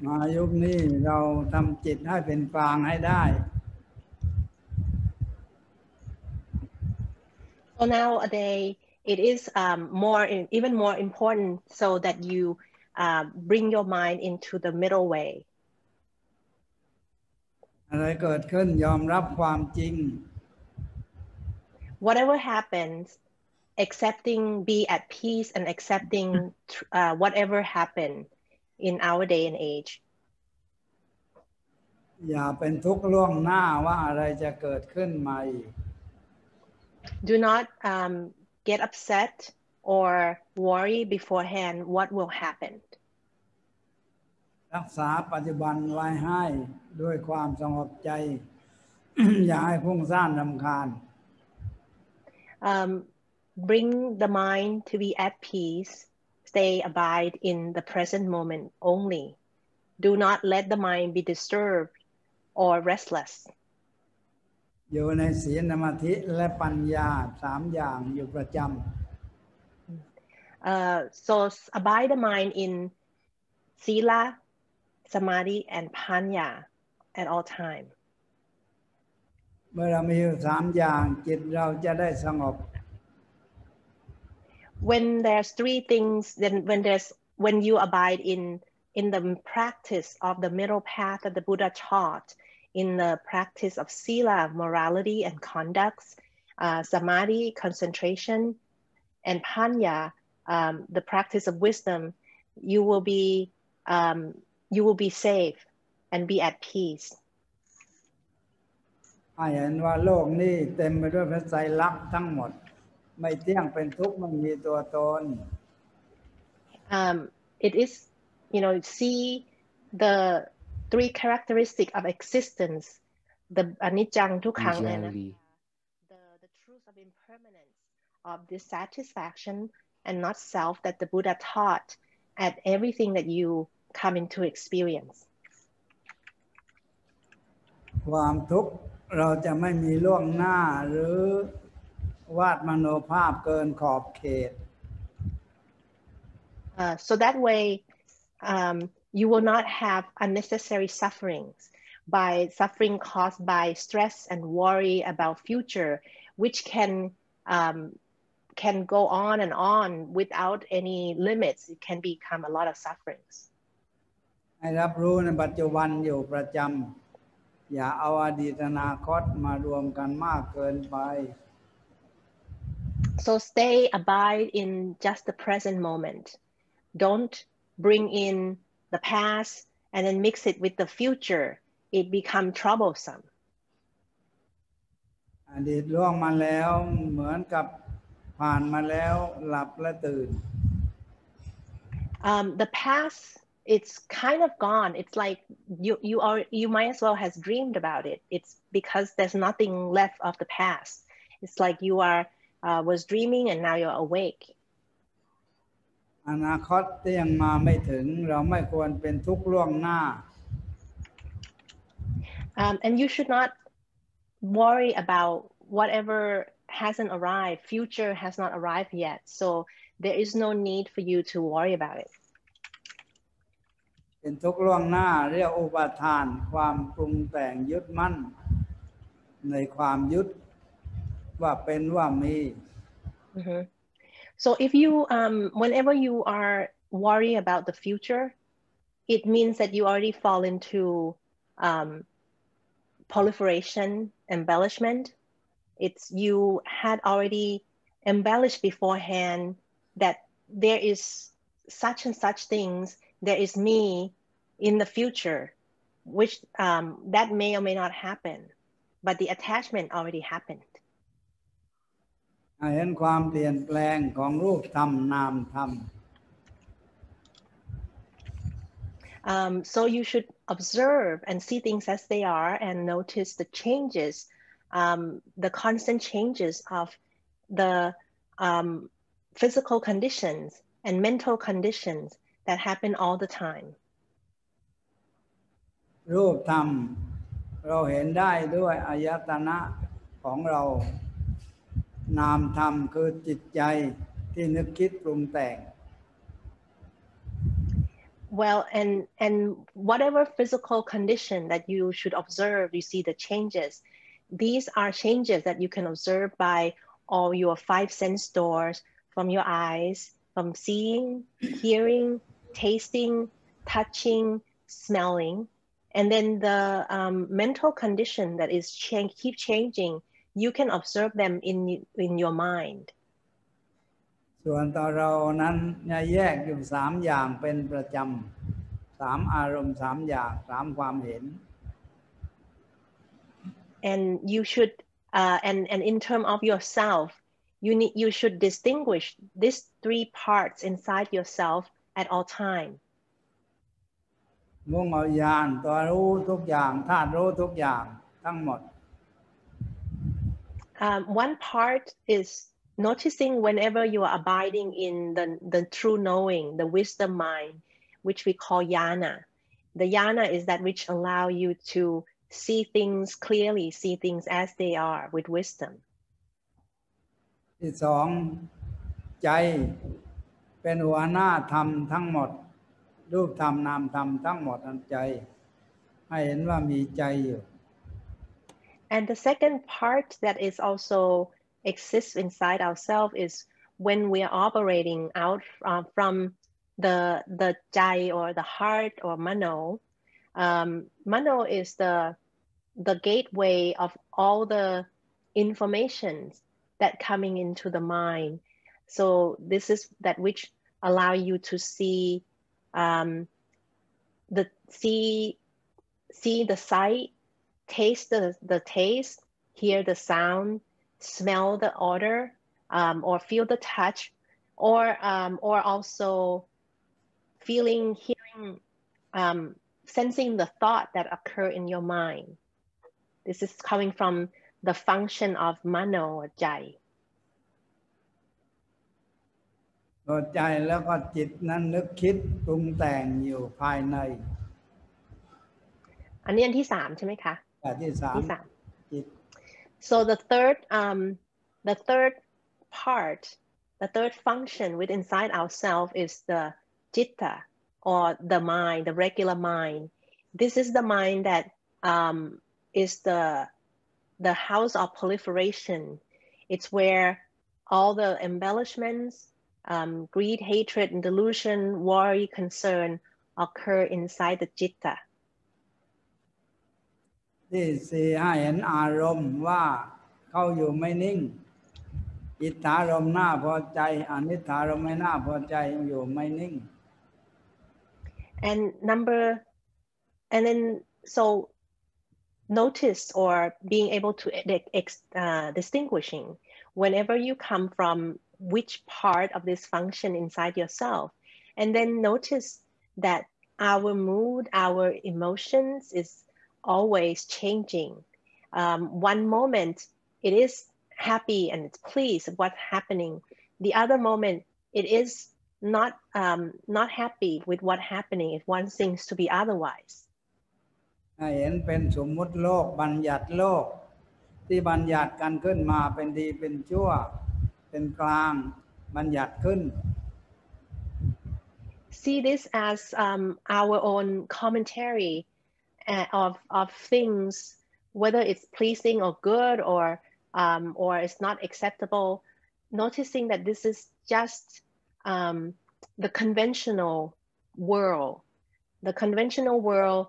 มายุคนี้เราทำจิตให้เป็นกลางให้ได้ So nowadays it is even more important so that you bring your mind into the middle way. อะไรเกิดขึ้นยอมรับความจริง Whatever happens, be at peace and accepting whatever happened in our day and age. อย่าเป็นทุกข์ล่วงหน้าว่าอะไรจะเกิดขึ้นมาอีก Do not get upset or worry beforehand what will happen. รักษาปัจจุบันไว้ให้ด้วยความสงบใจ อย่าให้พุ่งซ่านรำคาญ Bring the mind to be at peace. Abide in the present moment only. Do not let the mind be disturbed or restless. อยู่ในศีลสมาธิและปัญญา3อย่างอยู่ประจำ so abide the mind in sila, samadhi and panya at all time. เมื่อเรามีอยู่3อย่างจิตเราจะได้สงบ When there's 3 things, then when you abide in the practice of the middle path that the Buddha taught, in the practice of sila, morality and conducts, samadhi, concentration, and panya, the practice of wisdom, you will be safe and be at peace. ให้เห็นว่าโลกนี้เต็มไปด้วยพระไตรลักษณ์ทั้งหมดไม่เที่ยงเป็นทุกข์ไม่มีตัวตน It is, see the 3 characteristics of existence, the anicca, dukkha, and the truth of impermanence of dissatisfaction and not self that the Buddha taught at everything that you come into experience. ความทุกข์เราจะไม่มีล่วงหน้าหรือวาดมโนภาพเกินขอบเขต So that way you will not have unnecessary sufferings by suffering caused by stress and worry about future, which can go on without any limits. It can become a lot of sufferings. ให้รับรู้ในปัจจุบันอยู่ประจำอย่าเอาอดีตอนาคตมารวมกันมากเกินไป So abide in just the present moment. Don't bring in the past and then mix it with the future. It becomes troublesome. อดีตล่วงมาแล้วเหมือนกับผ่านมาแล้วหลับและตื่น The past, it's kind of gone. It's like you might as well has dreamed about it. It's because there's nothing left of the past. It's like you was dreaming and now you're awake. อนาคตที่ยังมาไม่ถึงเราไม่ควรเป็นทุกข์ล่วงหน้า and you should not worry about whatever hasn't arrived. Future has not arrived yet, so there is no need for you to worry about it. เป็นทุกข์ล่วงหน้าเรียกอุปาทานความปรุงแต่งยึดมั่นในความยึดว่าเป็นว่ามี So if you whenever you are worried about the future, it means that you already fall into proliferation, embellishment. It's you had already embellished beforehand that there is such and such things, there is me in the future, which that may or may not happen, but the attachment already happened. เห็นความเปลี่ยนแปลงของรูปธรรมนามธรรม So you should observe and see things as they are and notice the changes, the constant changes of the physical conditions and mental conditions that happen all the time. รูปธรรมเราเห็นได้ด้วยอายตนะของเรานามธรรมคือจิตใจที่นึกคิดปรุงแต่ง Well, and whatever physical condition that you should observe, you see the changes. These are changes that you can observe by all your 5 sense doors, from your eyes, from seeing, hearing, tasting, touching, smelling. And then the mental condition that is keep changing, you can observe them in your mind. ส่วนตัวเรานั้นแยกอยู่3อย่างเป็นประจำ3อารมณ์3อย่าง3ความเห็น And you should and in terms of yourself, you should distinguish these 3 parts inside yourself at all time. มุ่งเอาญาณตัวรู้ทุกอย่างธาตุรู้ทุกอย่างทั้งหมด One part is noticing whenever you are abiding in the true knowing, the wisdom mind, which we call jhana. The jhana is that which allow you to see things clearly, see things as they are with wisdom. ที่2ใจเป็นหัวหน้าธรรมทั้งหมดรูปธรรมนามธรรมทั้งหมดอันใจให้เห็นว่ามีใจอยู่ And the second part that is also exists inside ourselves is when we are operating out from the jai or the heart or mano. Mano is the gateway of all the informations that coming into the mind. So this is that which allow you to see the sight, taste the taste, hear the sound, smell the odor, or feel the touch, or also feeling, hearing, sensing the thought that occur in your mind. This is coming from the function of mano or jai. ตัวใจแล้วก็จิตนั้นนึกคิดปรุงแต่งอยู่ภายใน อันนี้อันที่ 3 ใช่ไหมคะ ที่3 จิต So the third part, the third function within inside ourselves is the citta, or the mind, the regular mind. This is the mind that is the house of proliferation. It's where all the embellishments, greed, hatred, and delusion, worry, concern occur inside the citta. ที่4ให้เห็นอารมณ์ว่าเขาอยู่ไม่นิ่งอิทธารมณ์น่าพอใจอนิถารมณ์ไม่น่าพอใจอยู่ไม่นิ่ง And then so notice or being able to distinguishing whenever you come from which part of this function inside yourself, and then notice that our mood, our emotions is always changing. One moment it is happy and it's pleased with what's happening. The other moment it is not happy with what's happening if one seems to be otherwise. ให้เห็นเป็นสมมุติโลกบัญญัติโลกที่บัญญัติกันขึ้นมาเป็นดีเป็นชั่วเป็นกลางบัญญัติขึ้น See this as our own commentary of things, whether it's pleasing or good or it's not acceptable. Noticing that this is just the conventional world. The conventional world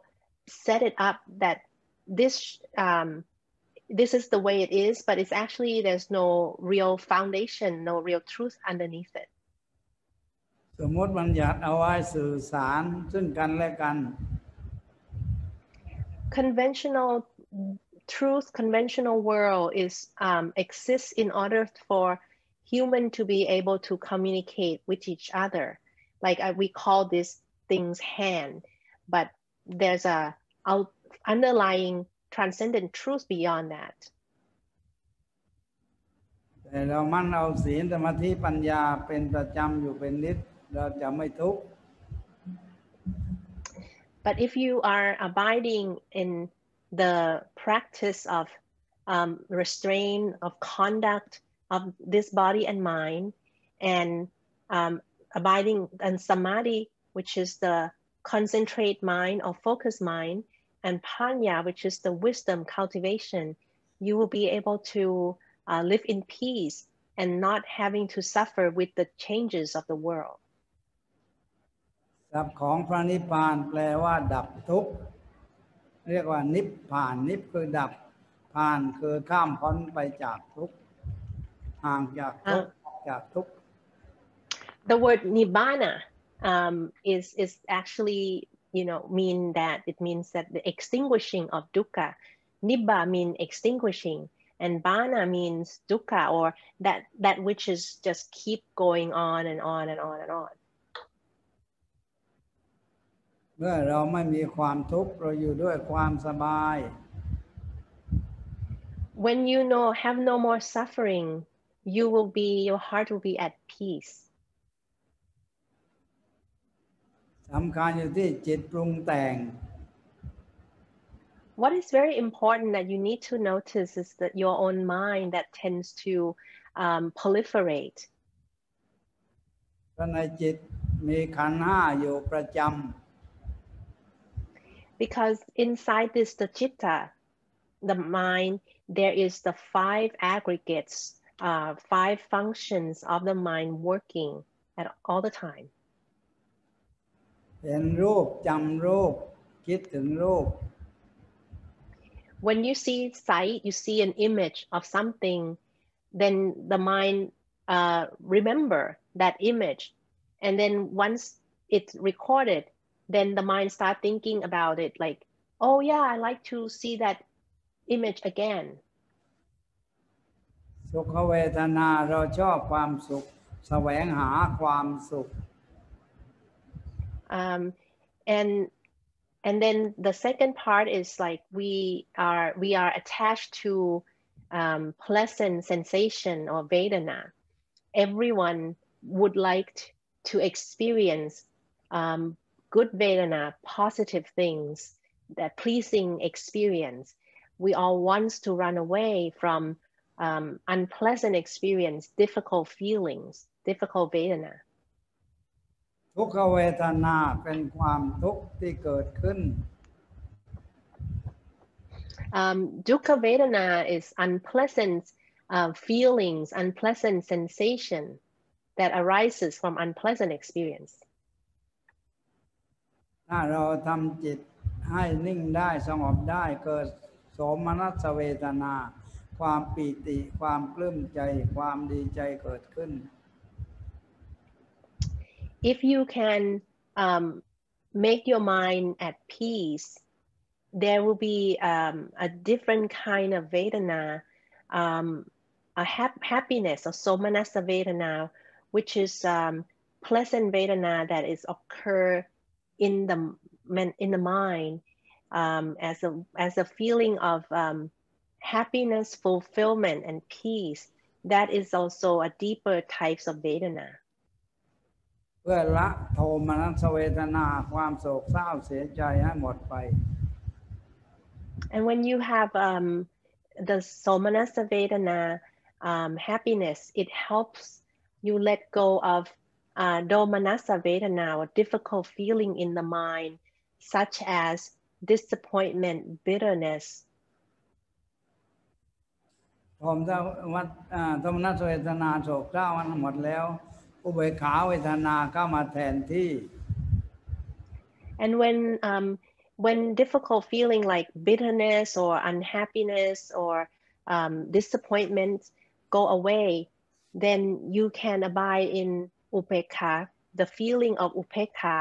set it up that this is the way it is, but it's actually there's no real foundation, no real truth underneath it. สมมติบัญญัติเอาไว้สื่อสารซึ่งกันและกัน Conventional truth, conventional world is exists in order for human to be able to communicate with each other. Like we call these things hand, but there's a underlying transcendent truth beyond that. แต่เรามั่นเอาศีลสมาธิปัญญาเป็นประจำอยู่เป็นนิดเราจะไม่ทุกข์ But if you are abiding in the practice of restraint, of conduct of this body and mind, and abiding in samadhi, which is the concentrate mind or focus mind, and panya, which is the wisdom cultivation, you will be able to live in peace and not having to suffer with the changes of the world. ศัพท์ของพระนิพพานแปลว่าดับทุกข์เรียกว่านิพพานนิพคือดับพานคือข้ามพ้นไปจากทุกข์ห่างจากทุกข์จากทุกข์ The word nibbana is actually, it means that the extinguishing of dukkha. Nibba means extinguishing, and bana means dukkha, or that which is just keep going on and on and on and on. เมื่อเราไม่มีความทุกข์เราอยู่ด้วยความสบาย When you have no more suffering, your heart will be at peace. สำคัญอยู่ที่จิตปรุงแต่ง What is very important that you need to notice is that your own mind that tends to proliferate. เพราะในจิตมีขันธ์ห้าอยู่ประจำ Because inside this the chitta, the mind, there is the 5 aggregates, 5 functions of the mind working at all the time. เห็นรูปจำรูปคิดถึงรูป When you see sight, you see an image of something, then the mind remember that image, and then once it's recorded, then the mind start thinking about it like, oh yeah, I like to see that image again. สุขเวทนาเราชอบความสุขแสวงหาความสุข And then the second part is like we are attached to pleasant sensation or vedana. Everyone would like to experience good vedana, positive things, that pleasing experience. We all want to run away from unpleasant experience, difficult feelings, difficult vedana. ทุกขเวทนาเป็นความทุกข์ที่เกิดขึ้น Dukkha vedana is unpleasant feelings, unpleasant sensation that arises from unpleasant experience. ถ้าเราทำจิตให้นิ่งได้สงบได้เกิดโสมนัสเวทนาความปีติความปลื้มใจความดีใจเกิดขึ้น If you can make your mind at peace, there will be a different kind of vedana, a happiness or somanasa vedana, which is pleasant vedana that is occur in the mind as a feeling of happiness, fulfillment, and peace. That is also a deeper types of vedana. เพื่อละโทมนัสเวทนาความโศกเศร้าเสียใจให้หมดไป And when you have the somanasa vedana happiness, it helps you let go of domanasa vedana, or difficult feeling in the mind, such as disappointment, bitterness. โทมนัสเวทนาโศกเศร้ามันหมดแล้วอุเบกขาเวทนาเข้ามาแทนที่ And when difficult feeling like bitterness or unhappiness or disappointment go away, then you can abide in upekha, the feeling of upekha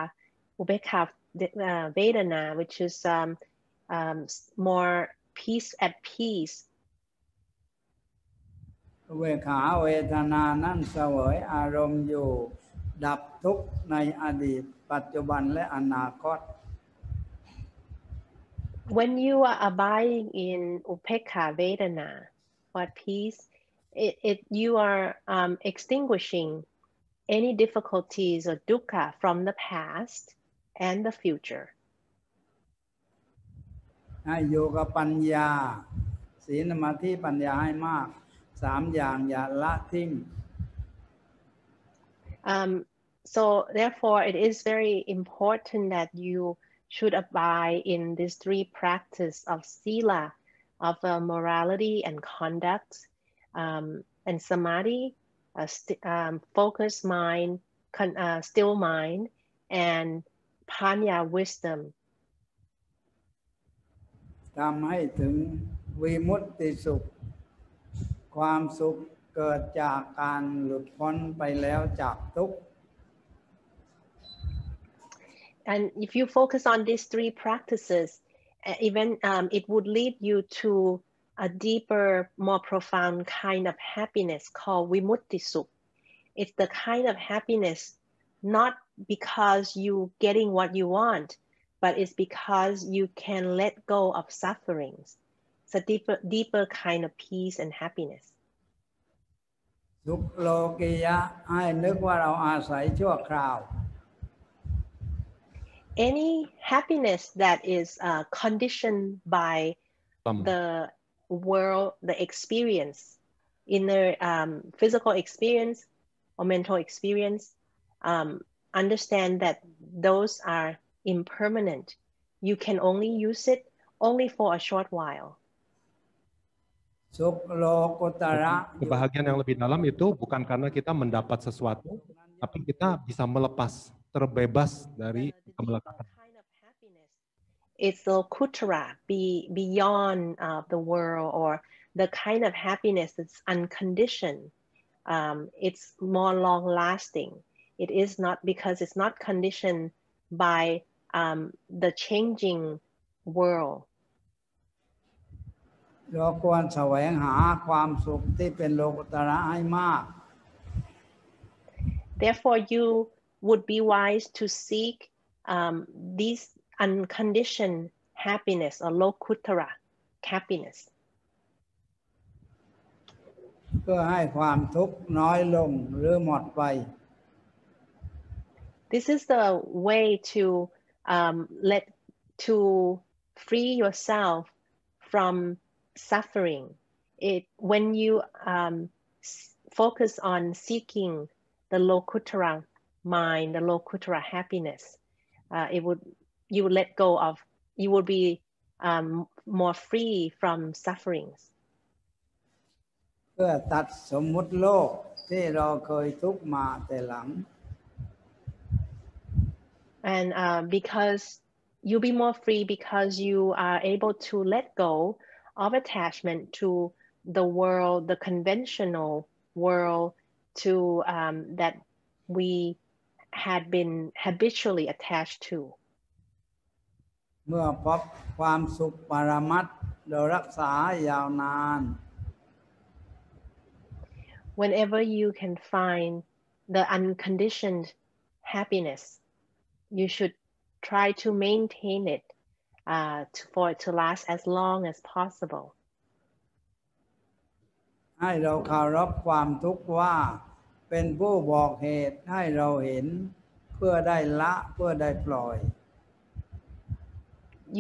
vedana, which is more peace at peace. อุเบกขาเวทนานั่นเสวยอารมณ์อยู่ดับทุกข์ในอดีตปัจจุบันและอนาคต When you are abiding in upekha vedana, or peace, you are extinguishing any difficulties or dukkha from the past and the future. ให้อยู่กับปัญญาศีลสมาธิปัญญาให้มาก3อย่างอย่าละทิ้ง So therefore, it is very important that you should abide in these three practices of sila, of morality and conduct, and samadhi, focused mind, still mind, and panya, wisdom. ทำให้ถึงวิมุตติสุขความสุขเกิดจากการหลุดพ้นไปแล้วจากทุกข์ And if you focus on these three practices, even it would lead you to a deeper, more profound kind of happiness called vimutti sukh. It's the kind of happiness not because you getting what you want, but it's because you can let go of sufferings. It's a deeper kind of peace and happiness. สุขโลกิยะให้นึกว่าเราอาศัยชั่วคราว Any happiness that is conditioned by the world, the experience, inner physical experience or mental experience, understand that those are impermanent. You can only use it only for a short while. สุขโลกุตระ Kebahagiaan yang lebih dalam itu bukan karena kita mendapat sesuatu, tapi kita bisa melepas, terbebas dari kemelekatan. It's the kutara, beyond the world, or the kind of happiness that's unconditioned. It's more long-lasting. It is not because it's not conditioned by the changing world. เราควรแสวงหาความสุขที่เป็นโลกุตระให้มาก Therefore, you would be wise to seek these unconditioned happiness or lokutara happiness. เพื่อให้ความทุกข์น้อยลงหรือหมดไป This is the way to free yourself from suffering. When you focus on seeking the lokutara mind, the lokutara happiness, you would let go of, you would be more free from sufferings. เพื่อตัดสมมุติโลกที่เราเคยทุกข์มาแต่หลัง And because you'll be more free because you are able to let go of attachment to the world, the conventional world, to that we had been habitually attached to. เมื่อพบความสุขปรมัตถ์เรารักษายาวนาน Whenever you can find the unconditioned happiness, you should try to maintain it for it to last as long as possible. ให้เราเคารพความทุกข์ว่าเป็นผู้บอกเหตุให้เราเห็นเพื่อได้ละเพื่อได้ปล่อย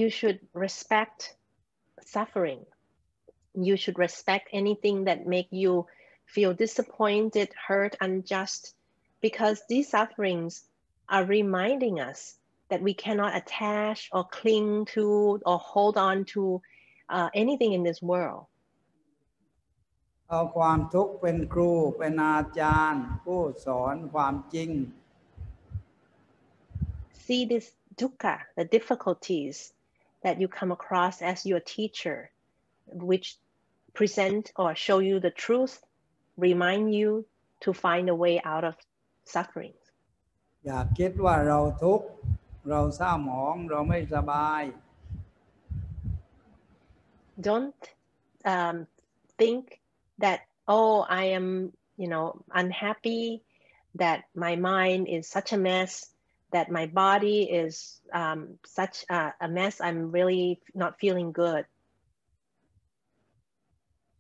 You should respect suffering. You should respect anything that make you feel disappointed, hurt, unjust, because these sufferings are reminding us that we cannot attach or cling to or hold on to anything in this world. เอาความทุกข์เป็นครูเป็นอาจารย์ผู้สอนความจริง See this dukkha, the difficulties that you come across as your teacher, which present or show you the truth, remind you to find a way out of suffering. อย่าคิดว่าเราทุกข์เราเศร้าหมองเราไม่สบาย Don't think that, oh, I am, unhappy, that my mind is such a mess, that my body is such a mess, I'm really not feeling good.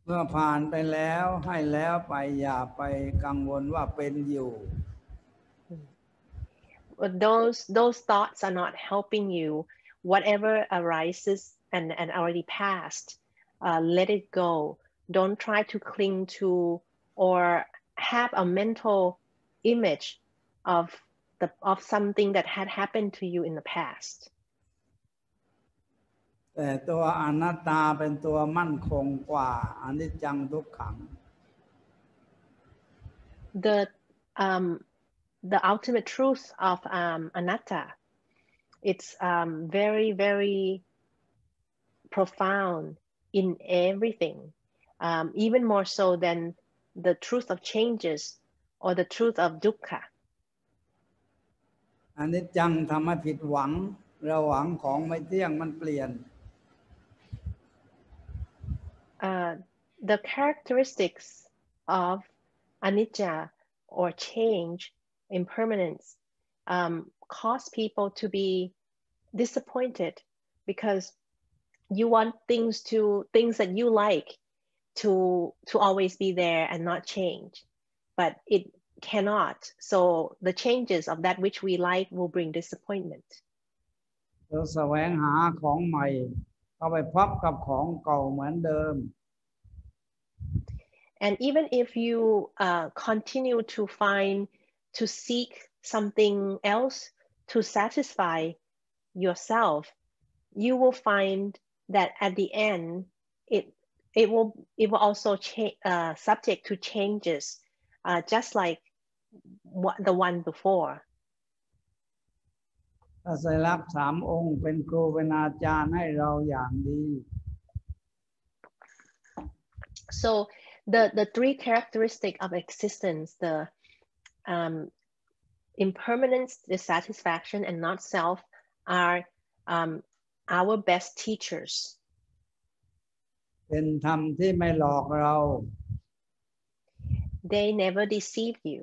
เมื่อผ่านไปแล้วให้แล้วไปอย่าไปกังวลว่าเป็นอยู่ Those thoughts are not helping you. Whatever arises and already passed, let it go. Don't try to cling to or have a mental image of of something that had happened to you in the past. แต่ตัวอนัตตาเป็นตัวมั่นคงกว่าอนิจจังทุกขัง The ultimate truth of anatta, it's very, very profound in everything, even more so than the truth of changes or the truth of dukkha. อนิจจังทำให้ผิดหวังเราหวังของไม่เที่ยงมันเปลี่ยน The characteristics of anicca or change, impermanence, cause people to be disappointed because you want things that you like to always be there and not change, but it cannot. So the changes of that which we like will bring disappointment. เราแสวงหาของใหม่เข้าไปพบกับของเก่าเหมือนเดิม And even if you continue to seek something else to satisfy yourself, you will find that at the end it will also subject to changes, just like the one before. พระไตรลักษณ์3 องค์เป็นครูเป็นอาจารย์ให้เราอย่างดี So the three characteristics of existence, the impermanence, dissatisfaction, and not self, are our best teachers. เป็นธรรมที่ไม่หลอกเรา They never deceive you.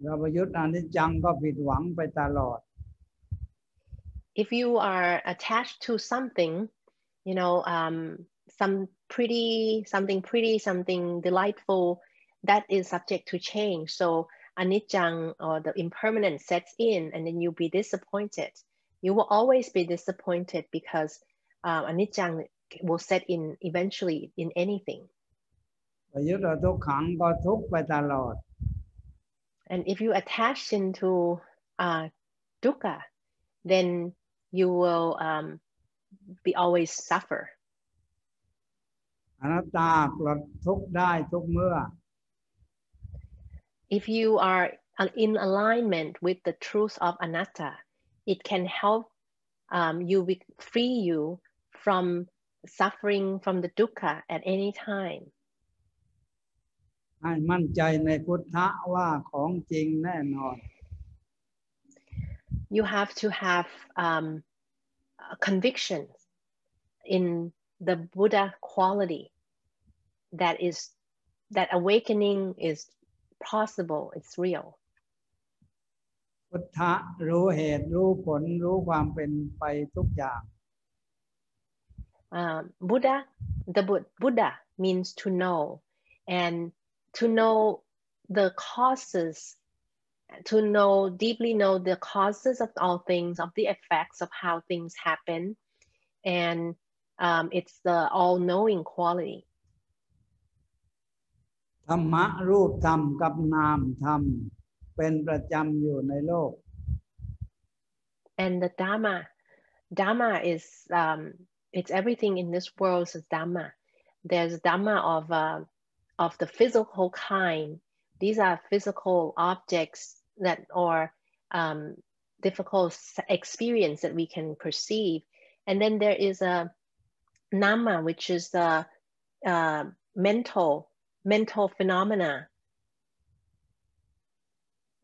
เราไปยึดอนิจจังก็ผิดหวังไปตลอด If you are attached to something, you know, something pretty, something delightful, that is subject to change. So anicca or the impermanence sets in, and then you'll be disappointed. You will always be disappointed because anicca will set in eventually in anything. ไปยึดเอาทุกขังก็ทุกข์ไปตลอด And if you attach into dukkha, then you will be always suffer. อนัตตาปลดทุกข์ได้ทุกเมื่อ If you are in alignment with the truth of anatta, it can help free you from suffering from the dukkha at any time. ให้มั่นใจในพุทธะว่าของจริงแน่นอน You have to have conviction in the Buddha quality that awakening is possible, it's real. พุทธะรู้เหตุรู้ผลรู้ความเป็นไปทุกอย่าง Buddha means to know, and to know the causes, to deeply know the causes of all things, of the effects of how things happen, and it's the all-knowing quality. ธรรมะรูปธรรมกับนามธรรมเป็นประจำอยู่ในโลก And the dhamma is it's everything in this world is dhamma. There's dhamma of the physical kind. These are physical objects that are difficult experience that we can perceive. And then there is a nama, which is the mental phenomena.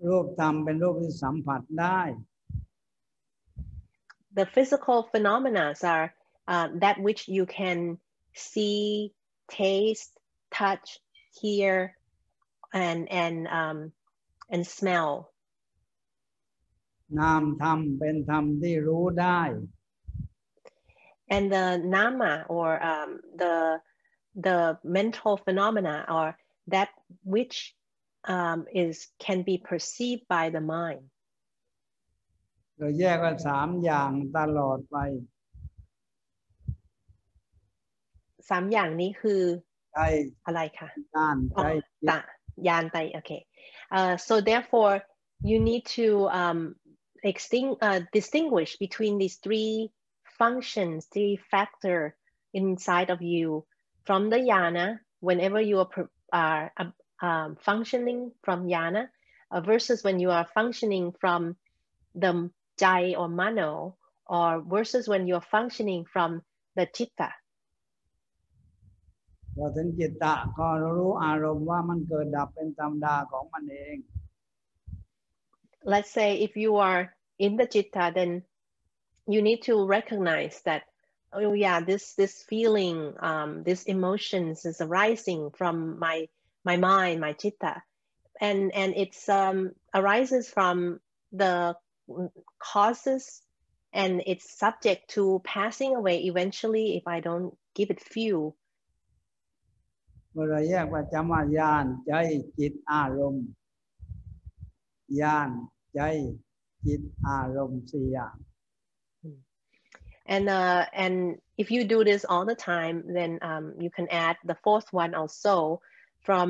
รูปธรรมเป็นรูปที่สัมผัสได้ The physical phenomena are that which you can see, taste, touch, hear, and smell. นามธรรมเป็นธรรมที่รู้ได้ And the nama or the mental phenomena are that which can be perceived by the mind. เราแยกกัน3 อย่างตลอดไป 3 อย่างนี้คือ ใจ อะไรคะ ญาณใจ ยานไต okay. So therefore, you need to distinguish between these three functions, three factors inside of you from the jhana, whenever you are functioning from jhana, versus when you are functioning from the jai or mano, or versus when you're functioning from the chitta. พอถึงจิตตะก็รู้อารมณ์ว่ามันเกิดดับเป็นธรรมดาของมันเอง Let's say if you are in the chitta, then you need to recognize that, oh yeah, this feeling, this emotions is arising from my mind, my chitta, and it's arises from the causes, and it's subject to passing away eventually if I don't give it fuel. เมื่อเราแยกว่าจำว่าญาณใจจิตอารมณ์ญาณใจจิตอารมณ์สี่อย่าง And if you do this all the time, then you can add the fourth one also from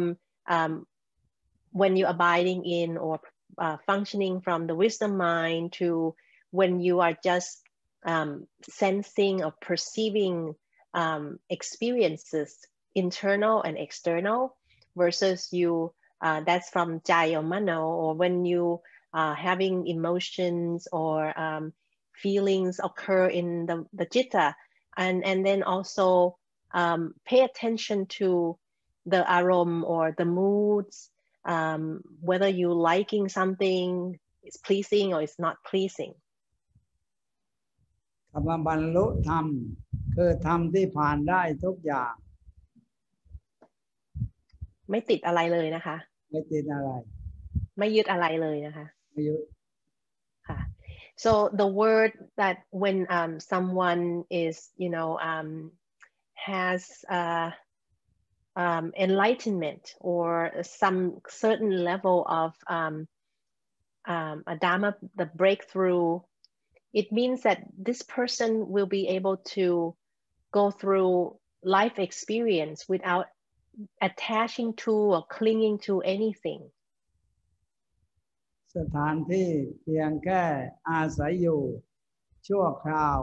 when you're abiding in or functioning from the wisdom mind to when you are just sensing or perceiving experiences, internal and external, versus you that's from jai or mano, or when you are having emotions or feelings occur in the citta, and then also pay attention to the arom or the moods, whether you liking something is pleasing or it's not pleasing. คำว่าบรรลุธรรมคือธรรมที่ผ่านได้ทุกอย่าง ไม่ติดอะไรเลยนะคะ ไม่ติดอะไร ไม่ยึดอะไรเลยนะคะ ไม่ยึด ค่ะ so the word that when someone is has enlightenment or some certain level of a dhamma, the breakthrough, it means that this person will be able to go through life experience without attaching to or clinging to anything. สถานที่เพียงแค่อาศัยอยู่ชั่วคราว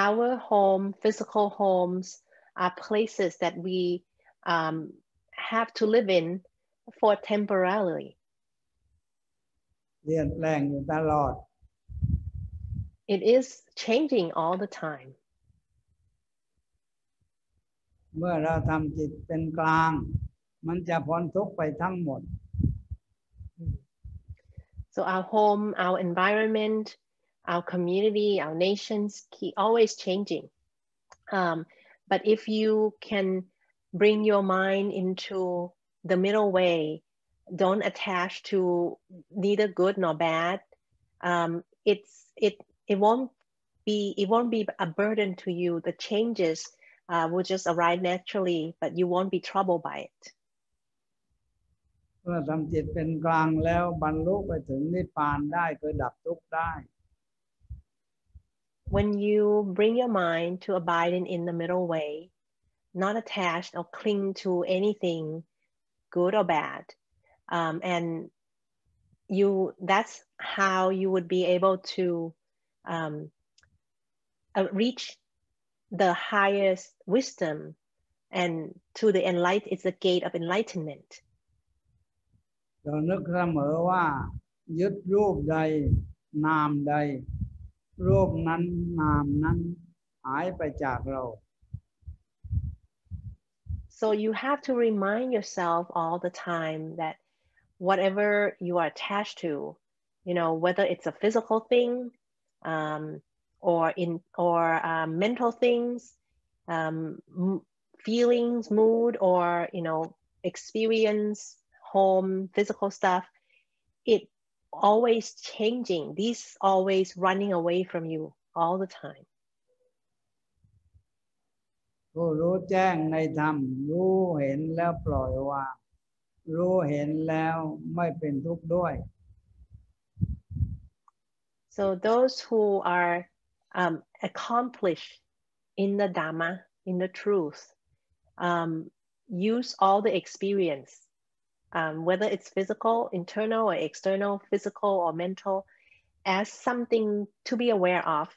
Our home, physical homes, are places that we have to live in for temporarily. เปลี่ยนแปลงอยู่ตลอด It is changing all the time. เมื่อเราทำจิตเป็นกลางมันจะพ้นทุกข์ไปทั้งหมด So our home, our environment, our community, our nations keep always changing. But if you can bring your mind into the middle way, don't attach to neither good nor bad, it won't be a burden to you. The changes will just arise naturally, but you won't be troubled by it. เมื่อทำจิตเป็นกลางแล้วบรรลุไปถึงนิพพานได้คือดับทุกข์ได้ When you bring your mind to abiding in the middle way, not attached or cling to anything, good or bad, and that's how you would be able to reach the highest wisdom, and to the enlightened, it's the gate of enlightenment. เรานึกเสมอว่ายึดรูปใดนามใดรูปนั้นนามนั้นหายไปจากเรา So you have to remind yourself all the time that whatever you are attached to, whether it's a physical thing, or mental things, feelings, mood, or experience, home, physical stuff, it always changing. These always running away from you all the time. ผู้รู้แจ้งในธรรมรู้เห็นแล้วปล่อยวางรู้เห็นแล้วไม่เป็นทุกข์ด้วย So those who are accomplished in the Dhamma, in the truth, use all the experience whether it's physical, internal or external, physical or mental, as something to be aware of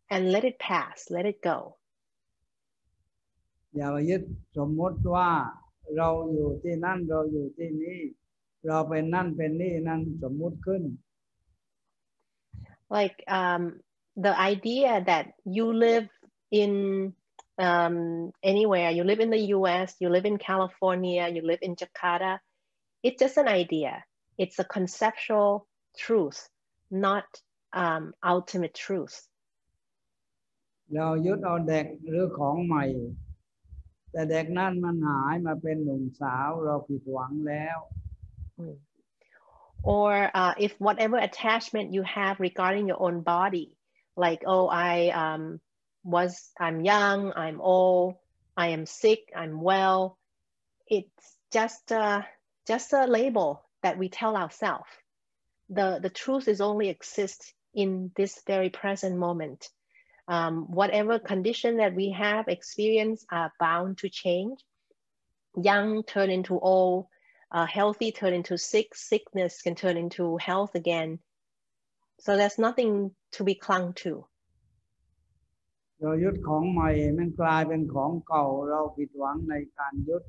and let it pass, let it go. อย่าไปยึดสมมติว่าเราอยู่ที่นั่นเราอยู่ที่นี่เราเป็นนั่นเป็นนี่นั่นสมมุติขึ้น Like the idea that you live in anywhere, you live in the US, you live in California, you live in Jakarta, it's just an idea. It's a conceptual truth, not ultimate truth. เรายึดเอาเด็กหรือของใหม่แต่เด็กนั่นมันหายมาเป็นหนุ่มสาวเราผิดหวังแล้ว Or if whatever attachment you have regarding your own body, like, oh, I'm young, I'm old, I am sick, I'm well, it's just a label that we tell ourselves. The truth is only exists in this very present moment. Whatever condition that we have experienced are bound to change. Young turn into old, healthy turn into sick, sickness can turn into health again. So there's nothing to be clung to. เรายึดของใหม่มันกลายเป็นของเก่าเราผิดหวังในการยึด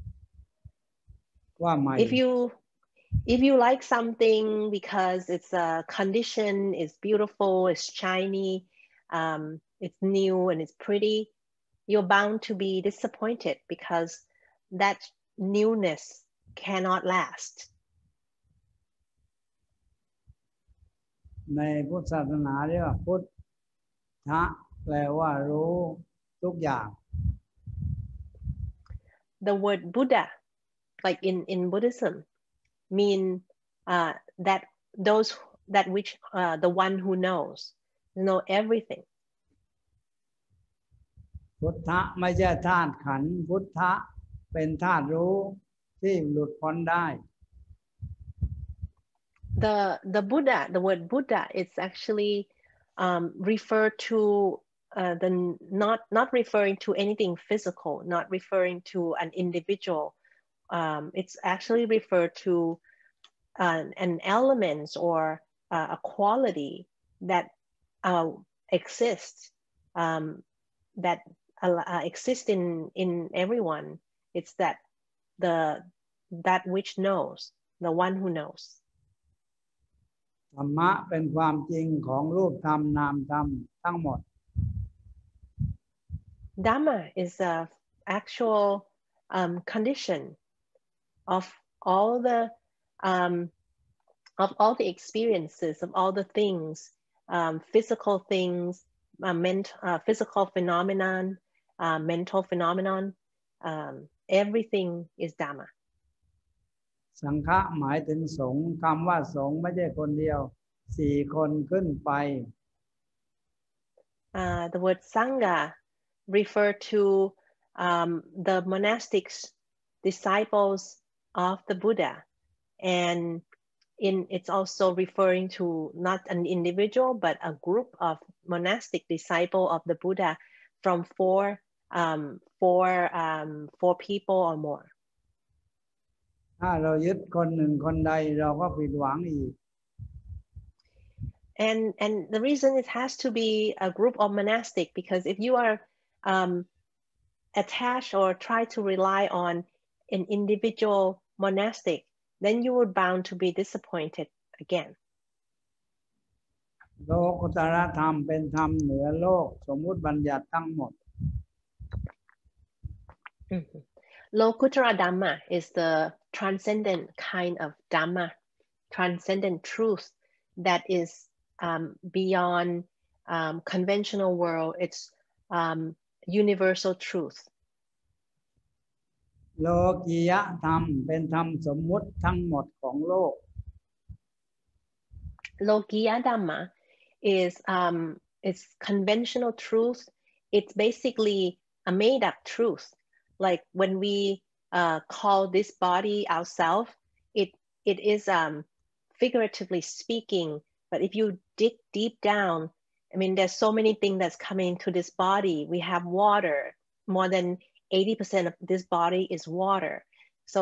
ว่าใหม่ If you like something because it's a condition, it's beautiful, it's shiny, it's new and it's pretty, you're bound to be disappointed because that newness cannot last. ในพุทธศาสนาเรียกว่าพุทธะแปลว่ารู้ทุกอย่าง The word Buddha, like in Buddhism, mean that which the one who knows, know everything. พุทธะไม่ใช่ธาตุขันธ์พุทธะเป็นธาตุรู้ที่หลุดพ้นได้ The Buddha, the word Buddha, it's actually refer to not referring to anything physical, not referring to an individual. It's actually referred to an element or a quality that exists that exists in everyone. It's that which knows, the one who knows. ธรรมะเป็นความจริงของรูปธรรมนามธรรมทั้งหมด Dhamma is a actual condition of all the experiences, of all the things, physical things, physical phenomenon, mental phenomenon, everything is Dhamma. สังฆะหมายถึงสงฆ์คำว่าสงฆ์ไม่ใช่คนเดียว4 คนขึ้นไป The word Sangha refer to the monastics, disciples of the Buddha, and it's also referring to not an individual but a group of monastic disciples of the Buddha from four people or more. ถ้าเรายึดคนหนึ่งคนใดเราก็ผิดหวังอีก And the reason it has to be a group of monastic, because if you are attached or try to rely on an individual monastic, then you are bound to be disappointed again. โลกุตรธรรมเป็นธรรมเหนือโลกสมมุติบัญญัติทั้งหมด Lokuttara Dhamma is the transcendent kind of Dhamma, transcendent truth that is beyond conventional world. It's universal truth. โลกียธรรมเป็นธรรมสมมุติทั้งหมดของโลก Lokiya Dhamma is conventional truth. It's basically a made-up truth. Like when we call this body ourselves, it is figuratively speaking. But if you dig deep down, I mean, there's so many things that's coming into this body. We have water. More than 80% of this body is water. So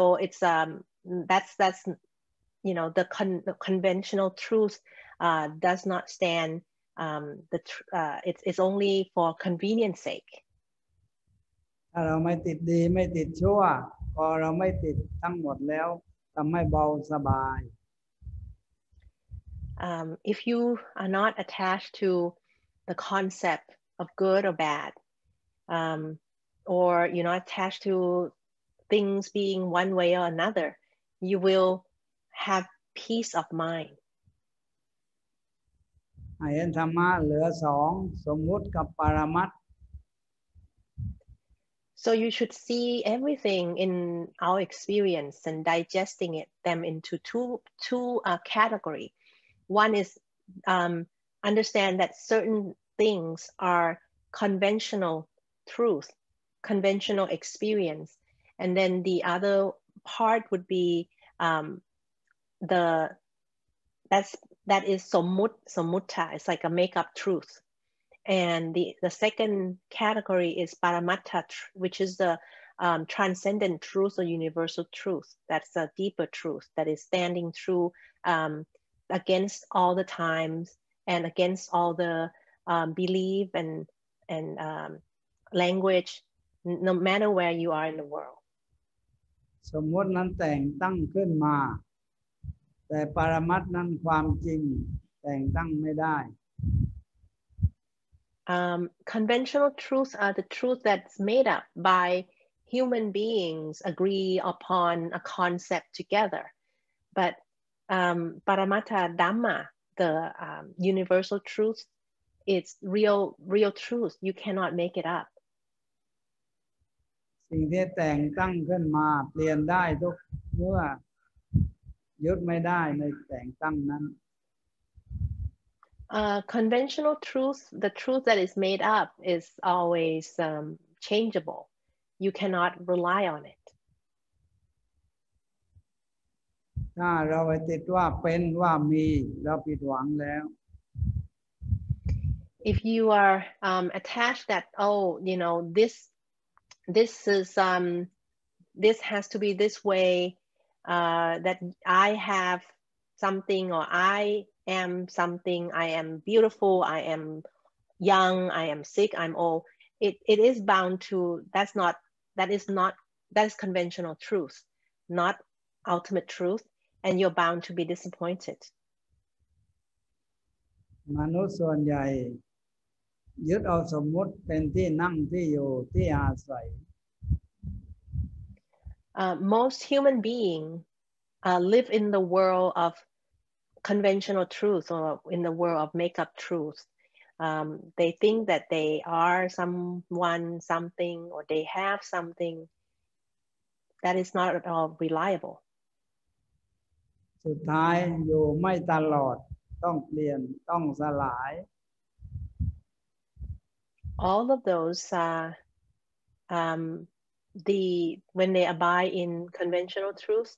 that's the conventional truth does not stand. It's only for convenience sake. ถ้าเราไม่ติดดีไม่ติดชั่วพอเราไม่ติดทั้งหมดแล้วทำให้เบาสบาย If you are not attached to the concept of good or bad, or you're not attached to things being one way or another, you will have peace of mind. เห็นธรรมะเหลือสองสมมุติกับปรมัตถ์ So you should see everything in our experience and digesting them into two categories. One is understand that certain things are conventional truth, conventional experience, and then the other part would be that is samutta. It's like a make-up truth. And the second category is paramattha, which is the transcendent truth or universal truth. That's a deeper truth that is standing true against all the times and against all the belief and language, no matter where you are in the world. สมมตินั้นแต่งตั้งขึ้นมาแต่ปรมัตถ์นั้นความจริงแต่งตั้งไม่ได้ Conventional truths are the truth that's made up by human beings agree upon a concept together. But paramattha dhamma, the universal truth, it's real truth. You cannot make it up. สิ่งที่แต่งตั้งขึ้นมาเปลี่ยนได้ทุกเมื่อยึดไม่ได้ในแต่งตั้งนั้น Conventional truth, the truth that is made up, is always changeable. You cannot rely on it. ถ้าเราไปติดว่าเป็นว่ามีเราผิดหวังแล้ว If you are attached that this has to be this way, that I have something or I am something, I am beautiful, I am young, I am sick, I'm old. It is bound to, that is conventional truth, not ultimate truth, and you're bound to be disappointed. มนุษย์ส่วนใหญ่ยึดเอาสมมุติเป็นที่นั่งที่อยู่ที่อาศัย Most human beings live in the world of conventional truth or in the world of make-up truth. They think that they are someone, something, or they have something that is not at all reliable. สุดท้ายอยู่ไม่ตลอดต้องเปลี่ยนต้องสลาย All of those when they abide in conventional truth,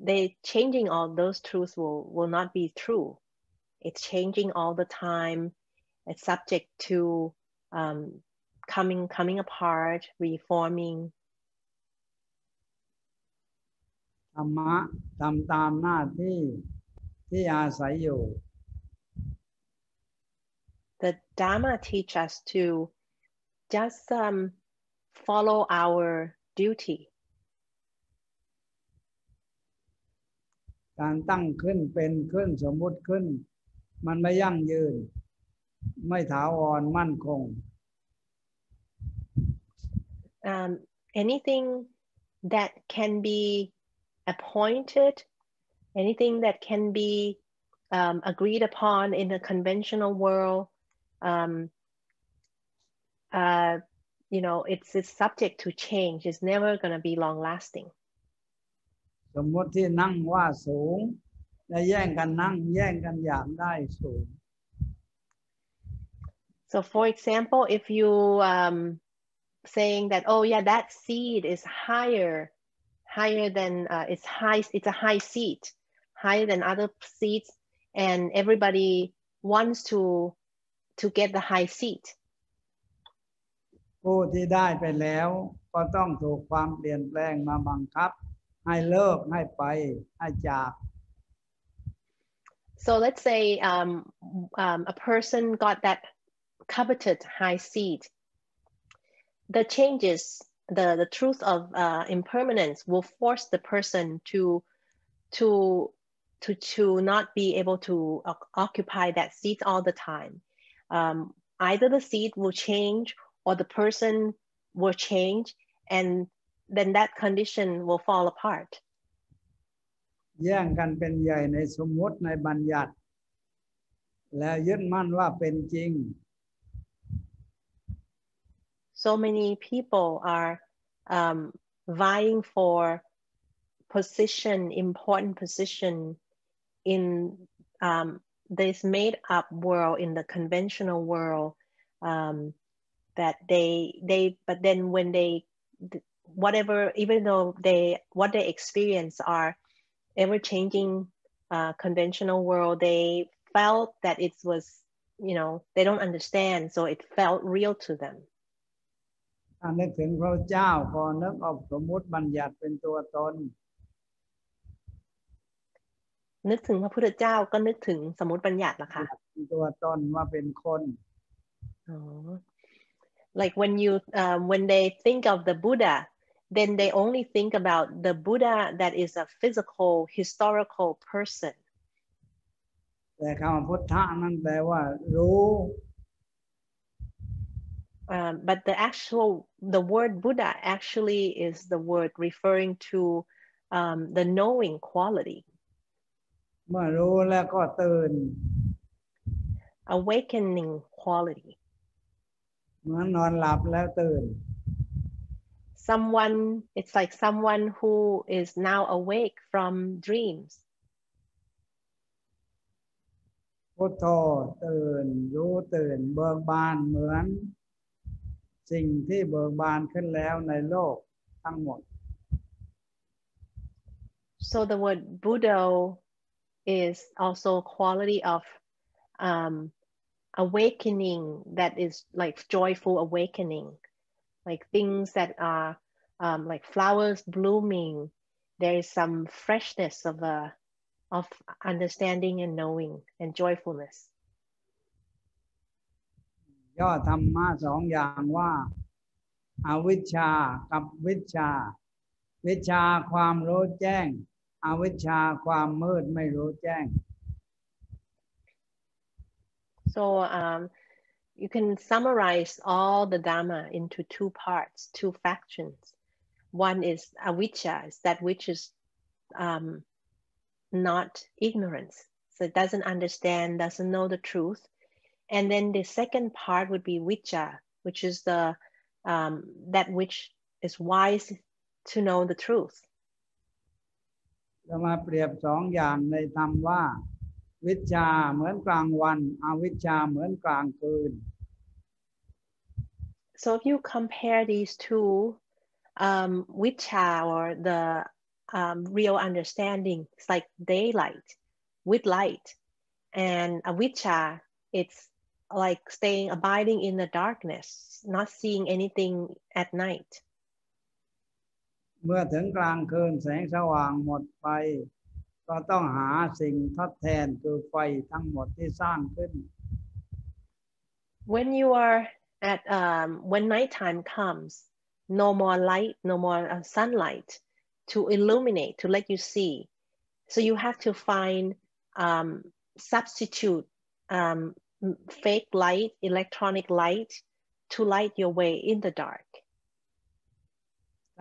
they changing all those truths will not be true. It's changing all the time. It's subject to coming apart, reforming. ธรรมะทำตามหน้าที่ที่อาศัยอยู่ The Dharma teach us to just follow our duty. การตั้งขึ้นเป็นขึ้นสมมุติขึ้นมันไม่ยั่งยืนไม่ถาวรมั่นคง Anything that can be appointed, anything that can be agreed upon in the conventional world, it's subject to change. It's never going to be long-lasting. สมมติที่นั่งว่าสูงและแย่งกันนั่งแย่งกันอยากได้สูง So for example, if you saying that, oh yeah, that seat is higher than it's a high seat, higher than other seats, and everybody wants to get the high seat. ผู้ที่ได้ไปแล้วก็ต้องถูกความเปลี่ยนแปลงมาบังคับ ให้เลิกให้ไปให้จาก So let's say a person got that coveted high seat. The changes, the truth of impermanence will force the person to not be able to occupy that seat all the time. Either the seat will change or the person will change, and then that condition will fall apart. แย่งกันเป็นใหญ่ในสมมติในบัญญัติแล้วยึดมั่นว่าเป็นจริง So many people are vying for position, important position in this made-up world, in the conventional world, that but then when they, whatever, even though what they experience are ever-changing conventional world, they felt that it was, they don't understand, so it felt real to them. ถ้านึกถึงพระเจ้าก็นึกออกสมมุติบัญญัติเป็นตัวตน นึกถึงพระพุทธเจ้าก็นึกถึงสมมุติบัญญัติล่ะค่ะ เป็นตัวตนว่าเป็นคน Like when they think of the Buddha, then they only think about the Buddha that is a physical, historical person. แต่คำว่าพุทธะนั้นแปลว่ารู้ But the word Buddha actually is the word referring to the knowing quality. เมื่อรู้แล้วก็ตื่น Awakening quality. เหมือนนอนหลับแล้วตื่น It's like someone who is now awake from dreams. พุทโธตื่นรู้ตื่นเบิกบานเหมือนสิ่งที่เบิกบานขึ้นแล้วในโลกทั้งหมด So the word Buddha is also a quality of awakening, that is like joyful awakening, like things that are like flowers blooming. There is some freshness of understanding and knowing and joyfulness. ย่อธรรมะสองอย่างว่าอวิชชากับวิชชา วิชชาความรู้แจ้งอวิชชาความมืดไม่รู้แจ้ง So you can summarize all the Dhamma into two parts, two factions. One is avijja, is that which is not ignorance, so it doesn't understand, doesn't know the truth. And then the second part would be vijja, which is the that which is wise to know the truth. จะมาเปรียบสองอย่างในธรรมว่าวิชชาเหมือนกลางวันอวิชชาเหมือนกลางคืน So if you compare these two, vijja, or the real understanding, it's like daylight with light, and avijja, it's like abiding in the darkness, not seeing anything at night. เมื่อถึงกลางคืนแสงสว่างหมดไปก็ต้องหาสิ่งทดแทนคือไฟทั้งหมดที่สร้างขึ้น When you are at when nighttime comes, no more light, no more sunlight to illuminate, to let you see. So you have to find substitute fake light, electronic light, to light your way in the dark.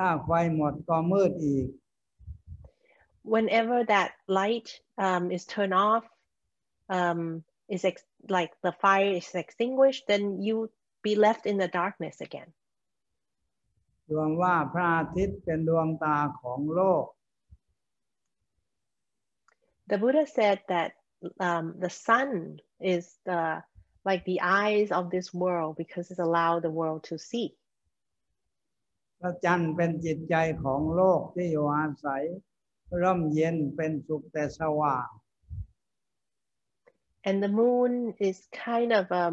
ถ้าไฟหมดก็มืดอีก Whenever that light is turned off, like the fire is extinguished, then you be left in the darkness again. ดวงว่าพระอาทิตย์เป็นดวงตาของโลก The Buddha said that the sun is like the eyes of this world, because it allows the world to see. พระจันทร์เป็นจิตใจของโลกที่อยู่อาศัยร่มเย็นเป็นสุขแต่สว่าง And the moon is kind of a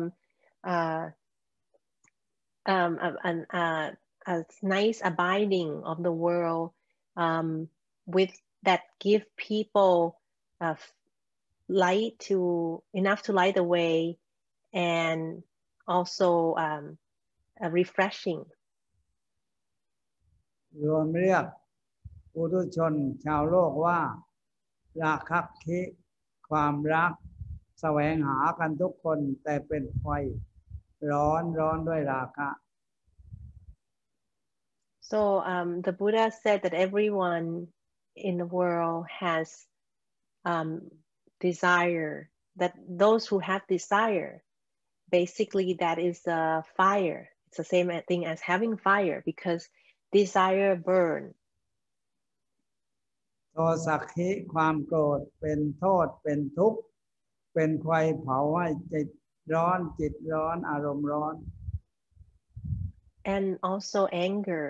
nice abiding of the world, with that give people light to enough to light the way and also refreshing. รวมเรียกปุถุชนชาวโลกว่าราคะคิความรักแสวงหากันทุกคนแต่เป็นไฟร้อนด้วยราคะ So the Buddha said that everyone in the world has desire, that those who have desire, basically that is the fire. It's the same thing as having fire because desire burn. โทสะคิความโกรธเป็นโทษเป็นทุกข์เป็นไฟเผาให้จิตร้อนอารมณ์ร้อน And also anger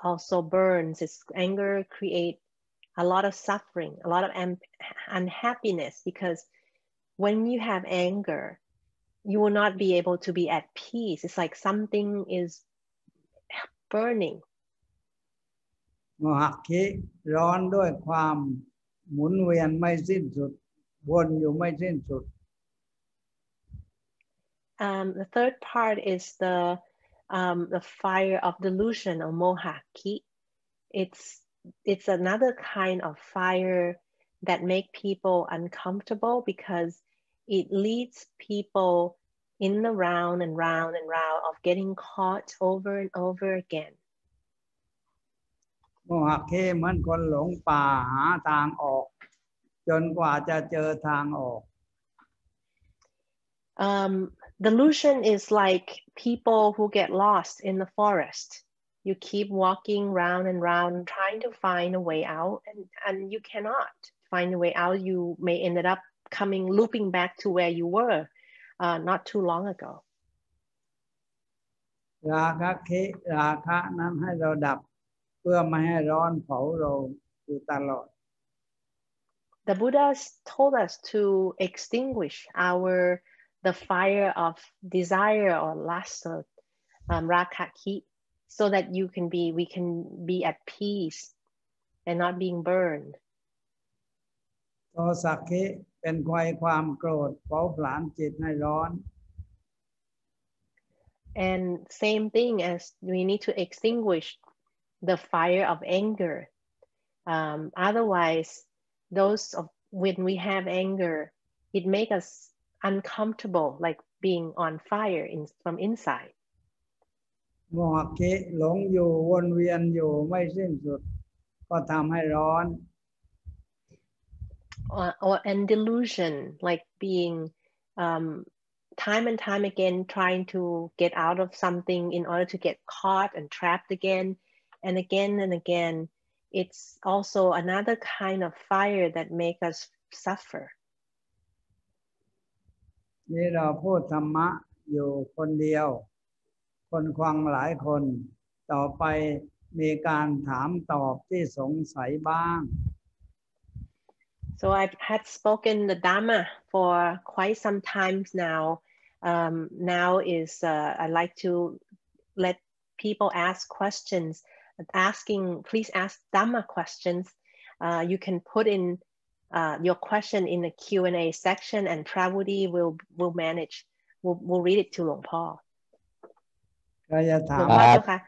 also burns. Anger create a lot of suffering, a lot of unhappiness, because when you have anger, you will not be able to be at peace. It's like something is burning. โมหะคิร้อนด้วยความหมุนเวียนไม่สิ้นสุดวนอยู่ไม่สิ้นสุด The third part is the fire of delusion or moha ki. It's another kind of fire that make people uncomfortable because it leads people in the round and round and round of getting caught over and over again. โมหะคิเหมือนคนหลงป่าหาทางออกจนกว่าจะเจอทางออก Delusion is like people who get lost in the forest. You keep walking round and round trying to find a way out, and you cannot find a way out. You may ended up looping back to where you were not too long ago. ราคะคิราคะนั้นให้เราดับเพื่อไม่ให้ร้อนเผาเราอยู่ตลอด The Buddha told us to extinguish the fire of desire or lust or raga ki, so that we can be at peace and not being burned. โทสะคิเป็นไฟความโกรธเผาผลาญจิตให้ร้อน And same thing as we need to extinguish the fire of anger. Otherwise, when we have anger, it makes us uncomfortable, like being on fire from inside. โมหะคิหลงอยู่วนเวียนอยู่ไม่สิ้นสุดก็ทำให้ร้อน And delusion, like being time and time again trying to get out of something in order to get caught and trapped again and again and again. It's also another kind of fire that make us suffer. นี่เราพูดธรรมะอยู่คนเดียวคนฟังหลายคนต่อไปมีการถามตอบที่สงสัยบ้าง So I've had spoken the Dhamma for quite some times now. Now I like to let people ask questions. Please ask Dhamma questions. You can put in your question in the Q&A section, and Pravudi will read it to Luang Por. ใครจะถาม หลวงพ่อเจ้าค่ะ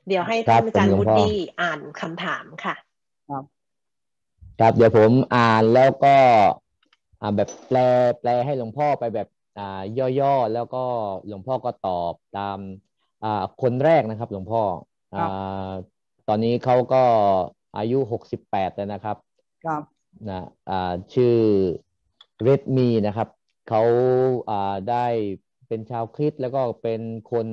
เดี๋ยวให้ท่านอาจารย์วุฒิอ่านคำถามค่ะ ครับเดี๋ยวผมอ่านแล้วก็แบบแปลให้หลวงพ่อไปแบบย่อๆแล้วก็หลวงพ่อก็ตอบตามคนแรกนะครับหลวงพ่อตอนนี้เขาก็อายุ68แล้วนะครับครับชื่อเรดมีนะครับเขาได้เป็นชาวคริสต์แล้วก็เป็นคน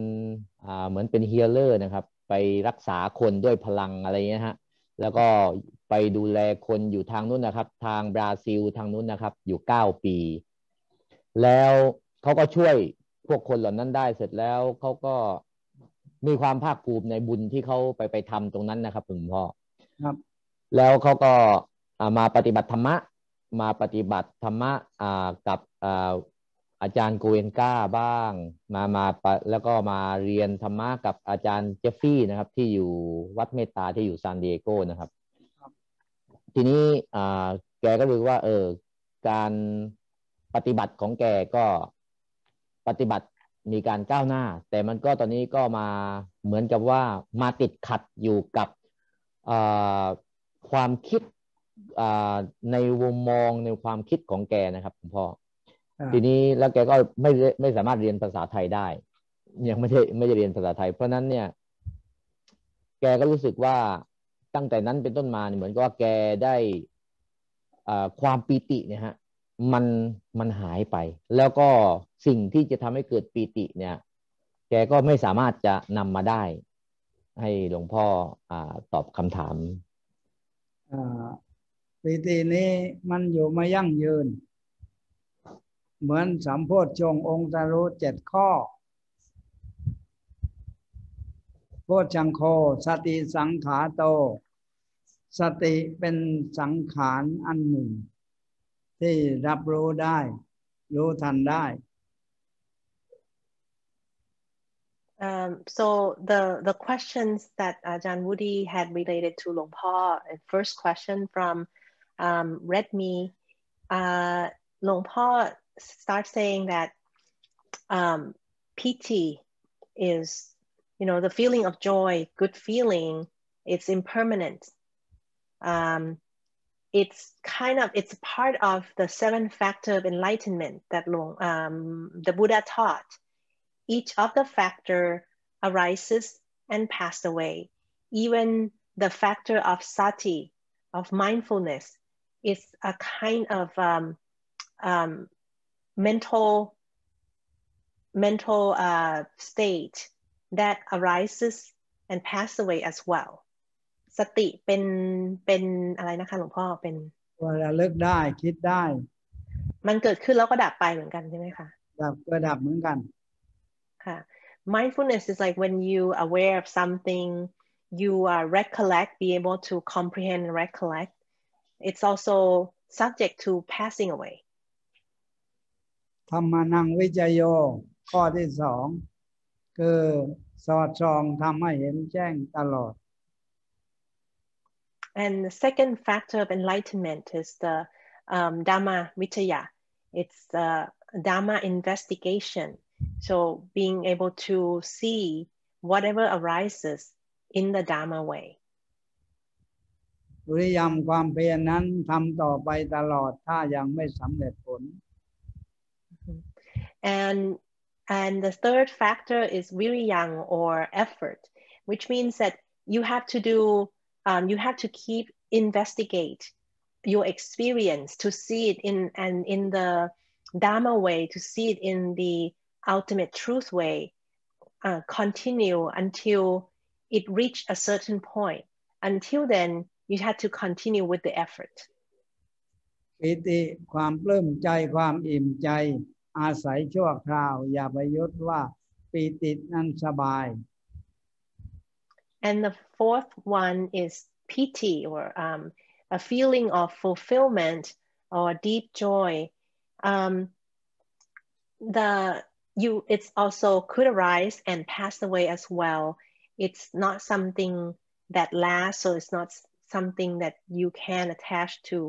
เหมือนเป็นฮีลเลอร์นะครับไปรักษาคนด้วยพลังอะไรเงี้ยฮะแล้วก็ไปดูแลคนอยู่ทางนู้นนะครับทางบราซิลทางนู้นนะครับอยู่9 ปีแล้วเขาก็ช่วยพวกคนเหล่านั้นได้เสร็จแล้วเขาก็มีความภาคภูมิในบุญที่เขาไปทำตรงนั้นนะครับหลวงพ่อครับแล้วเขาก็มาปฏิบัติธรรมะกับ อาจารย์โกเวนก้าบ้างแล้วก็มาเรียนธรรมะกับอาจารย์เจฟฟี่นะครับที่อยู่วัดเมตตาที่อยู่ซานดิเอโกนะครับทีนี้แกก็รู้ว่าการปฏิบัติของแกก็ปฏิบัติมีการก้าวหน้าแต่มันก็ตอนนี้ก็มาเหมือนกับว่ามาติดขัดอยู่กับความคิดในมุมมองในความคิดของแกนะครับคุณพ่อทีนี้แล้วแกก็ไม่สามารถเรียนภาษาไทยได้ยังไม่ได้เรียนภาษาไทยเพราะนั้นเนี่ยแกก็รู้สึกว่าตั้งแต่นั้นเป็นต้นมาเหมือนกับว่าแกได้ความปีติเนี่ยฮะมันหายไปแล้วก็สิ่งที่จะทำให้เกิดปีติเนี่ยแกก็ไม่สามารถจะนำมาได้ให้หลวงพ่อตอบคำถามปีตินี้มันอยู่มายั่งยืนเหมือนสัมโพชฌงค์องค์ตรู้7 ข้อโพชฌังโฆสติสังขาโตสติเป็นสังขารอันหนึ่งที่รับรู้ได้รู้ทันได้ So the questions that Ajahn Woody had related to Luang Por, first question from Redmi, Luang Por starts saying that piti is, the feeling of joy, good feeling, it's impermanent. It's part of the 7 factors of enlightenment that the Buddha taught. Each of the factor arises and passes away. Even the factor of sati, of mindfulness, is a kind of mental state that arises and passes away as well. สติเป็นอะไรนะคะหลวงพ่อเป็นระลึกได้คิดได้มันเกิดขึ้นแล้วก็ดับไปเหมือนกันใช่ไหมคะดับเหมือนกันค่ะ mindfulness is like when you aware of something you recollect be able to comprehend and recollect it's also subject to passing away ธัมมานังวิจโยข้อที่ 2คือสอดส่องทำให้เห็นแจ้งตลอดAnd the second factor of enlightenment is the Dharma Vichaya. It's the Dharma Investigation. So being able to see whatever arises in the Dharma way. วิริยมความเพียรนั้นทำต่อไปตลอดถ้ายังไม่สำเร็จผล And the third factor is viriyang or effort, which means that you have to do you have to keep investigate your experience to see it in the Dharma way, to see it in the ultimate truth way, continue until it reach a certain point. Until then, you have to continue with the effort. ปิติความปลื้มใจความอิ่มใจอาศัยชั่วคราวอย่าไปยึดว่าปิตินั้นสบาย And the fourth one is piti or a feeling of fulfillment or deep joy. It's also could arise and pass away as well. It's not something that lasts, so it's not something that you can attach to.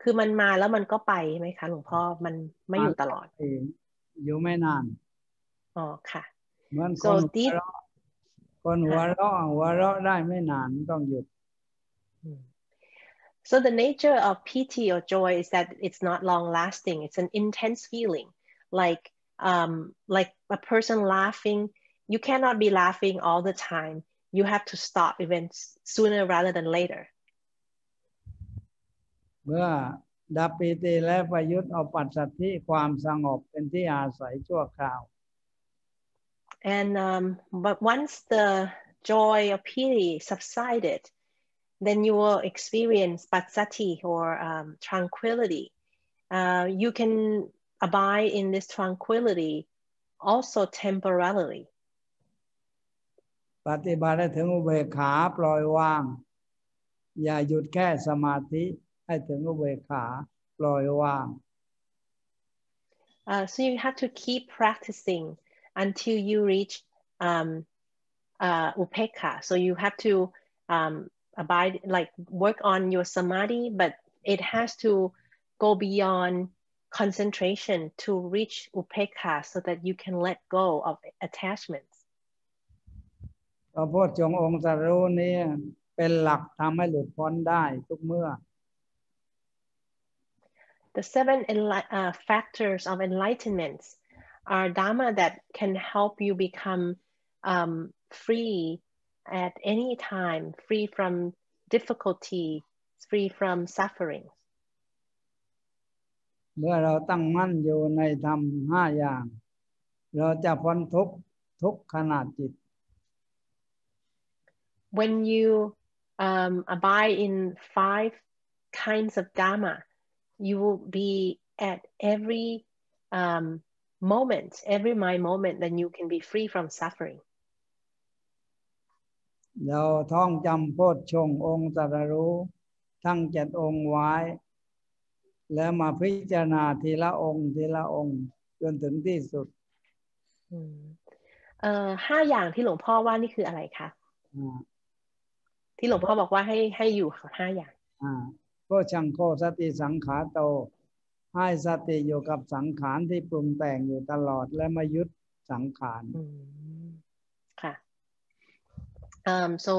คือมันมาแล้วมันก็ไปใช่ไหมคะหลวงพ่อมันไม่อยู่ตลอดอยู่ไม่นานอ๋อค่ะเหมือนคนหัวเราะได้ไม่นานต้องหยุด So the nature of piti or joy is that it's not long lasting. It's an intense feeling, like a person laughing. You cannot be laughing all the time. You have to stop even sooner rather than later. เมื่อดับปีติแล้วประยุทธ์เอาปัสสัทธิความสงบเป็นที่อาศัยชั่วคราว And but once the joy or piti subsided, then you will experience patsati or tranquility. You can abide in this tranquility also temporarily. ปฏิบัติให้ถึงอุเบกขาปล่อยวางอย่าหยุดแค่สมาธิให้ถึงอุเบกขาปล่อยวาง So you have to keep practicing until you reach upekkha. So you have to abide, like work on your samadhi, but it has to go beyond concentration to reach upekkha so that you can let go of attachments. พระโพชฌงค์องค์ตรัสรู้นี้เป็นหลักทำให้หลุดพ้นได้ทุกเมื่อ The 7 factors of enlightenment are dhamma that can help you become free at any time, free from difficulty, free from suffering. เมื่อเราตั้งมั่นอยู่ในธรรม5อย่างเราจะพ้นทุกข์ทุกขณะจิต When you abide in 5 kinds of dhamma, you will be at every moment, every mind moment, then you can be free from suffering. เราท่องจำโพชฌงค์องค์ตรัสรู้ทั้ง7องค์ไว้แล้วมาพิจารณาทีละองค์ทีละองค์จนถึงที่สุด 5 อย่างที่หลวงพ่อว่านี่คืออะไรคะที่หลวงพ่อบอกว่าให้อยู่5 อย่างโพชฌังโฆสติสังขาโตให้สติอยู่กับสังขารที่ปรุงแต่งอยู่ตลอดและไม่ยึดสังขารค่ะso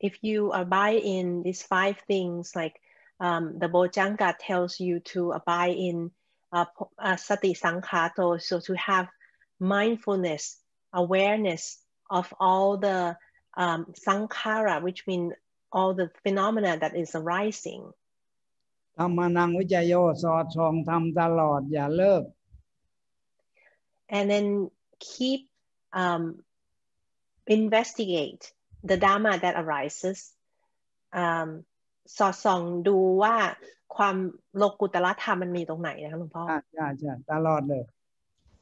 if you abide in these 5 things, like the Bojjhanga tells you to abide in sati sankhato, so to have mindfulness, awareness of all the sankhara, which mean all the phenomena that is arising. ธรรมานังวิจโยสอดส่องทำตลอดอย่าเลิก And then keep investigate the dhamma that arises. สอดส่องดูว่าความโลกุตตรธรรมมันมีตรงไหนนะคะหลวงพ่อใช่ตลอดเลย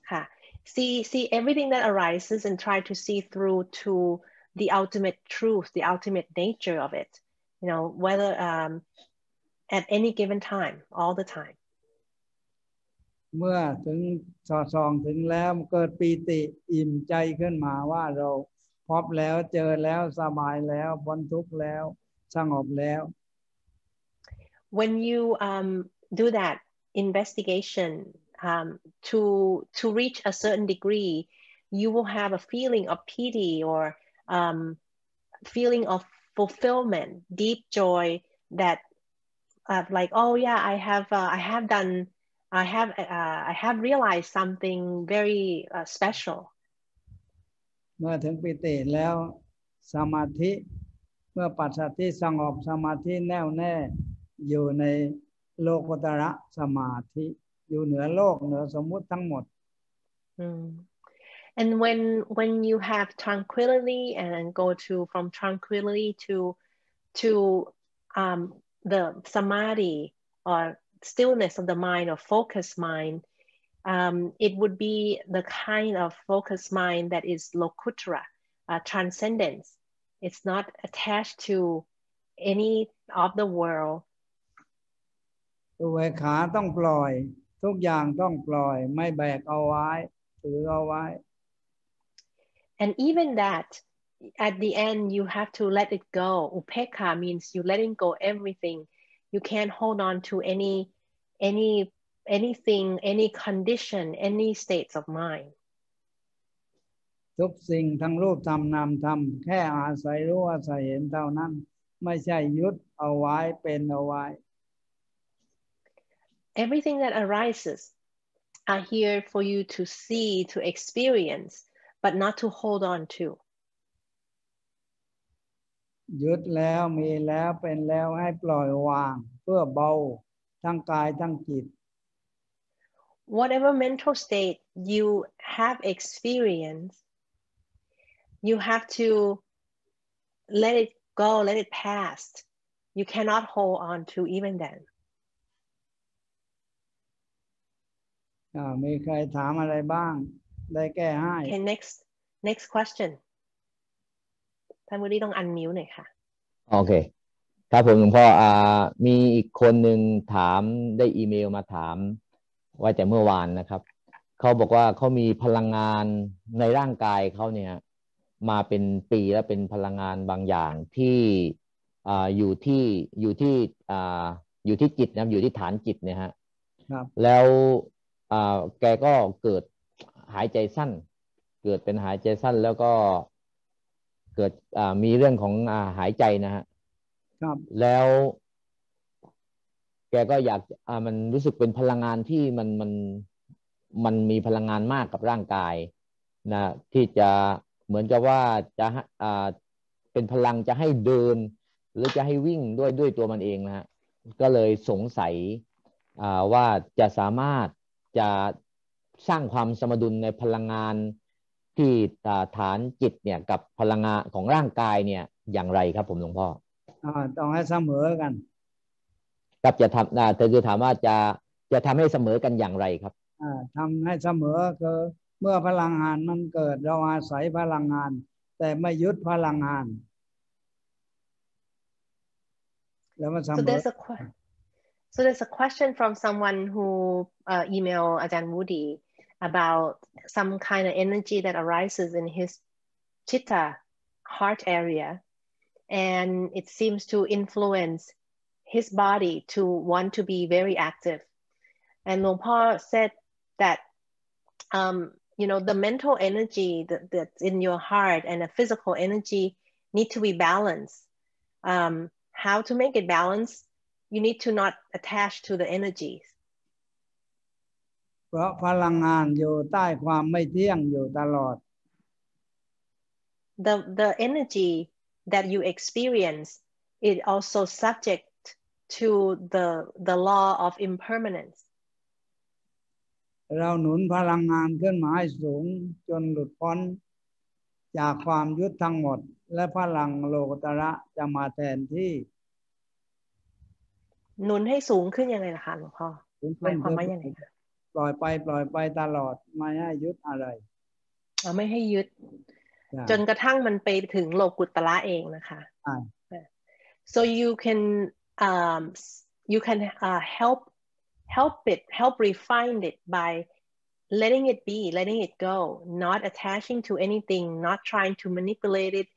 ค่ะ see everything that arises and try to see through to the ultimate truth, the ultimate nature of it, you know, whether at any given time, all the time. เมื่อถึงสอดส่องถึงแล้วเกิดปีติอิ่มใจขึ้นมาว่าเราพบแล้วเจอแล้วสบายแล้วพ้นทุกข์แล้วสงบแล้ว When you do that investigation to reach a certain degree, you will have a feeling of pity or feeling of fulfillment, deep joy that like, oh yeah, I have realized something very special. เมื่อถึงปิติแล้วสมาธิเมื่อปัสสัทธิสงบสมาธิแน่วแน่อยู่ในโลกุตระสมาธิอยู่เหนือโลกเหนือสมมุติทั้งหมด And when you have tranquility and then go to from tranquility to the samadhi or stillness of the mind or focused mind, it would be the kind of focused mind that is lokuttara, transcendence. It's not attached to any of the world. ตัวขาต้องปล่อยทุกอย่างต้องปล่อยไม่แบกเอาไว้ถือเอาไว้ And even that, at the end, you have to let it go. Upekkha means you letting go everything. You can't hold on to anything, any condition, any states of mind. ทุกสิ่งทั้งรูปธรรมนามธรรมแค่อาศัยรู้อาศัยเห็นเท่านั้นไม่ใช่ยึดเอาไว้เป็นเอาไว้ Everything that arises are here for you to see, to experience, but not to hold on to. ยึดแล้วมีแล้วเป็นแล้วให้ปล่อยวางเพื่อเบาทั้งกายทั้งจิต Whatever mental state you have experienced, you have to let it go, let it pass. You cannot hold on to even then. มีใครถามอะไรบ้างได้แก้ให้ Okay, next question. ท่านวุฒิต้องอันมิวหน่อยค่ะโอเคครับผมหลวงพ่อมีอีกคนหนึ่งถามได้อีเมลมาถาม ว่าแต่เมื่อวานนะครับเขาบอกว่าเขามีพลังงานในร่างกายเขาเนี่ยมาเป็นปีแล้วเป็นพลังงานบางอย่างที่อยู่ที่จิตนะอยู่ที่ฐานจิตเนี่ยฮะแล้วแกก็เกิดหายใจสั้นเกิดเป็นหายใจสั้นแล้วก็เกิดมีเรื่องของหายใจนะฮะแล้วแกก็อยากมันรู้สึกเป็นพลังงานที่มันมีพลังงานมากกับร่างกายนะที่จะเหมือนกับว่าจะเป็นพลังจะให้เดินหรือจะให้วิ่งด้วยตัวมันเองนะฮะก็เลยสงสัยว่าจะสามารถจะสร้างความสมดุลในพลังงานที่ฐานจิตเนี่ยกับพลังงานของร่างกายเนี่ยอย่างไรครับผมหลวงพ่อต้องให้เสมอกันครับจะทำเธอคือถามว่าจะทำให้เสมอกันอย่างไรครับทำให้เสมอคือเมื่อพลังงานมันเกิดเราอาศัยพลังงานแต่ไม่ยึดพลังงานแล้วมันเสมอ So there's a question from someone who emailed Ajahn Woody about some kind of energy that arises in his chitta heart area, and it seems to influence his body to want to be very active. And Luang Por said that the mental energy that's in your heart and the physical energy need to be balanced. How to make it balanced? You need to not attach to the energies. เพราะพลังงานอยู่ใต้ความไม่เที่ยงอยู่ตลอด The energy that you experience is also subject to the law of impermanence. เราหนุนพลังงานขึ้นมาให้สูงจนหลุดพ้นจากความยึดทั้งหมดและพลังโลกุตระจะมาแทนที่หนุนให้สูงขึ้นยังไงนะคะหลวงพ่อหมายความว่ายังไงคะปล่อยไปตลอดไม่ให้ยึดอะไรไม่ให้ยึดจนกระทั่งมันไปถึงโลกุตระเองนะคะ so you can help refine it by letting it be, letting it go, not attaching to anything, not trying to manipulate it,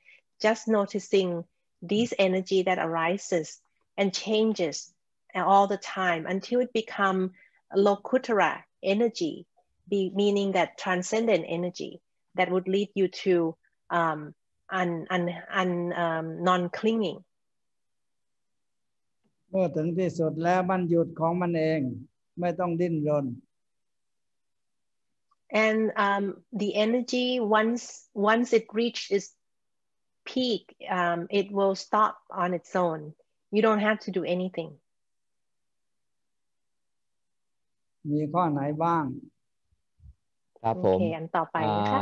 just noticing this energy that arises and changes all the time until it become lokuttara energy, meaning that transcendent energy that would lead you to non-clinging. เมื่อถึงที่สุดแล้วมันหยุดของมันเองไม่ต้องดิ้นรน And the energy once it reaches its peak, it will stop on its own. You don't have to do anything. มีข้อไหนบ้างครับผมอันต่อไปนะคะ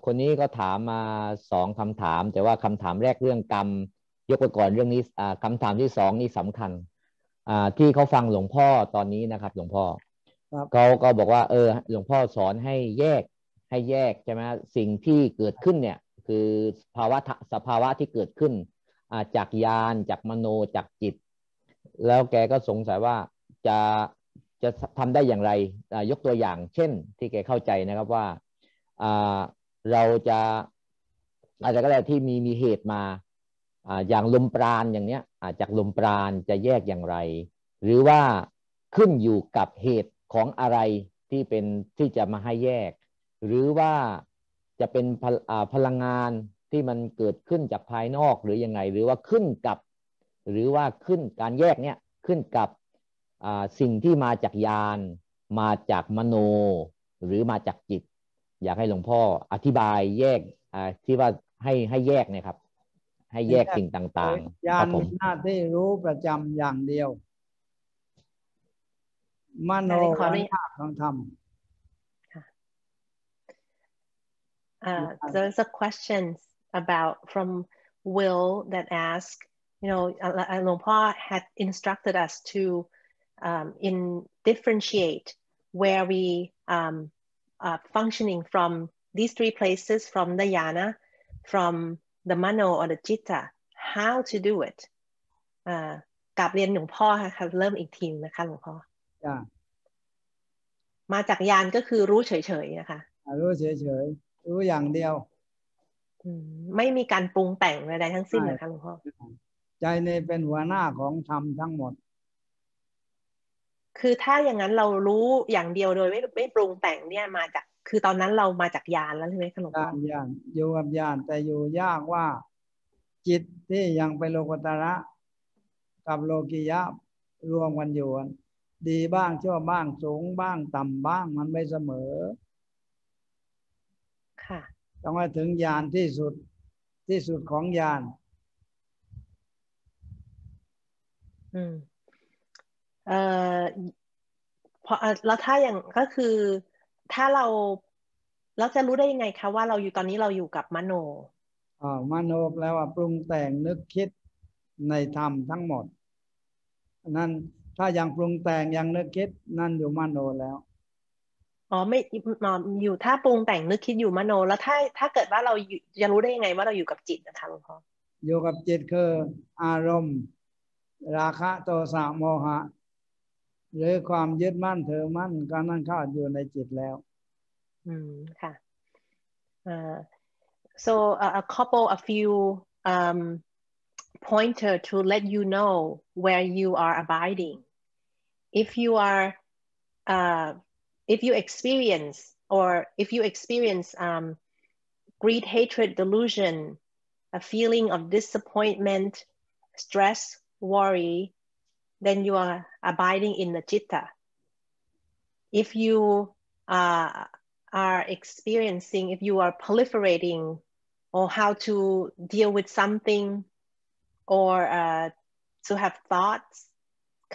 คนนี้ก็ถามมา2คำถามแต่ว่าคำถามแรกเรื่องกรรมยกไปก่อนเรื่องนี้คำถามที่2นี่สำคัญที่เขาฟังหลวงพ่อตอนนี้นะครับหลวงพ่อเขาก็บอกว่าหลวงพ่อสอนให้แยกใช่ไหมสิ่งที่เกิดขึ้นเนี่ยคือสภาวะที่เกิดขึ้นจากญาณจากมโนจากจิตแล้วแกก็สงสัยว่าจะทำได้อย่างไรยกตัวอย่างเช่นที่แกเข้าใจนะครับว่าเราจะอะไรก็ได้ที่มีเหตุมาอย่างลมปราณอย่างเนี้ยจากลมปราณจะแยกอย่างไรหรือว่าขึ้นอยู่กับเหตุของอะไรที่จะมาให้แยกหรือว่าจะเป็นพลังงานที่มันเกิดขึ้นจากภายนอกหรือยังไงหรือว่าขึ้นการแยกเนี้ยขึ้นกับสิ่งที่มาจากญาณมาจากมโนหรือมาจากจิตอยากให้หลวงพ่ออธิบายแยกที่ว่าให้แยกเนี่ยครับให้แยกสิ่งต่างๆญาณมีหน้าที่รู้ประจำอย่างเดียวมโนเป็นหน้าของธรรมThere's a question from Will that asked, Luang Por had instructed us to differentiate where we functioning from these 3 places, from the jhana, from the mano or the citta, how to do it. กลับเรียนหลวงพ่อค่ะเริ่มอีกทีนะคะหลวงพ่อ จ้ะ มาจากญาณก็คือรู้เฉยๆนะคะ รู้เฉยๆรู้อย่างเดียว ไม่มีการปรุงแต่งใดๆทั้งสิ้นนะคะหลวงพ่อ ใจนี่เป็นหัวหน้าของธรรมทั้งหมด คือถ้าอย่างนั้นเรารู้อย่างเดียวโดยไม่ปรุงแต่งเนี่ยมาจากคือตอนนั้นเรามาจากญาณแล้วใช่ไหมคะหลวงพ่อ ญาณอยู่กับญาณแต่อยู่ยากว่าจิตที่ยังไปโลกุตระกับโลกิยะรวมกันอยู่ดีบ้างชั่วบ้างสูงบ้างต่ำบ้างมันไม่เสมอค่ะต้องมาถึงญาณที่สุดของญาณพอแล้วถ้าอย่างก็คือถ้าเราจะรู้ได้ยังไงคะว่าเราอยู่ตอนนี้เราอยู่กับมโนมโนแปลว่าปรุงแต่งนึกคิดในธรรมทั้งหมดนั้นถ้ายังปรุงแต่งยังนึกคิดนั่นอยู่มโนแล้วไม่อยู่ถ้าปรุงแต่งนึกคิดอยู่มโนแล้วถ้าเกิดว่าเราจะรู้ได้ยังไงว่าเราอยู่กับจิตนะคะหลวงพ่ออยู่กับจิตคืออารมณ์ราคะโทสะโมหะหรือความยึดมั่นถือมั่นก็นั่นเข้าอยู่ในจิตแล้วค่ะso a few pointer to let you know where you are abiding if you are if you experience greed, hatred, delusion, a feeling of disappointment, stress, worry, then you are abiding in the citta. If you are experiencing, if you are proliferating or how to deal with something or to have thoughts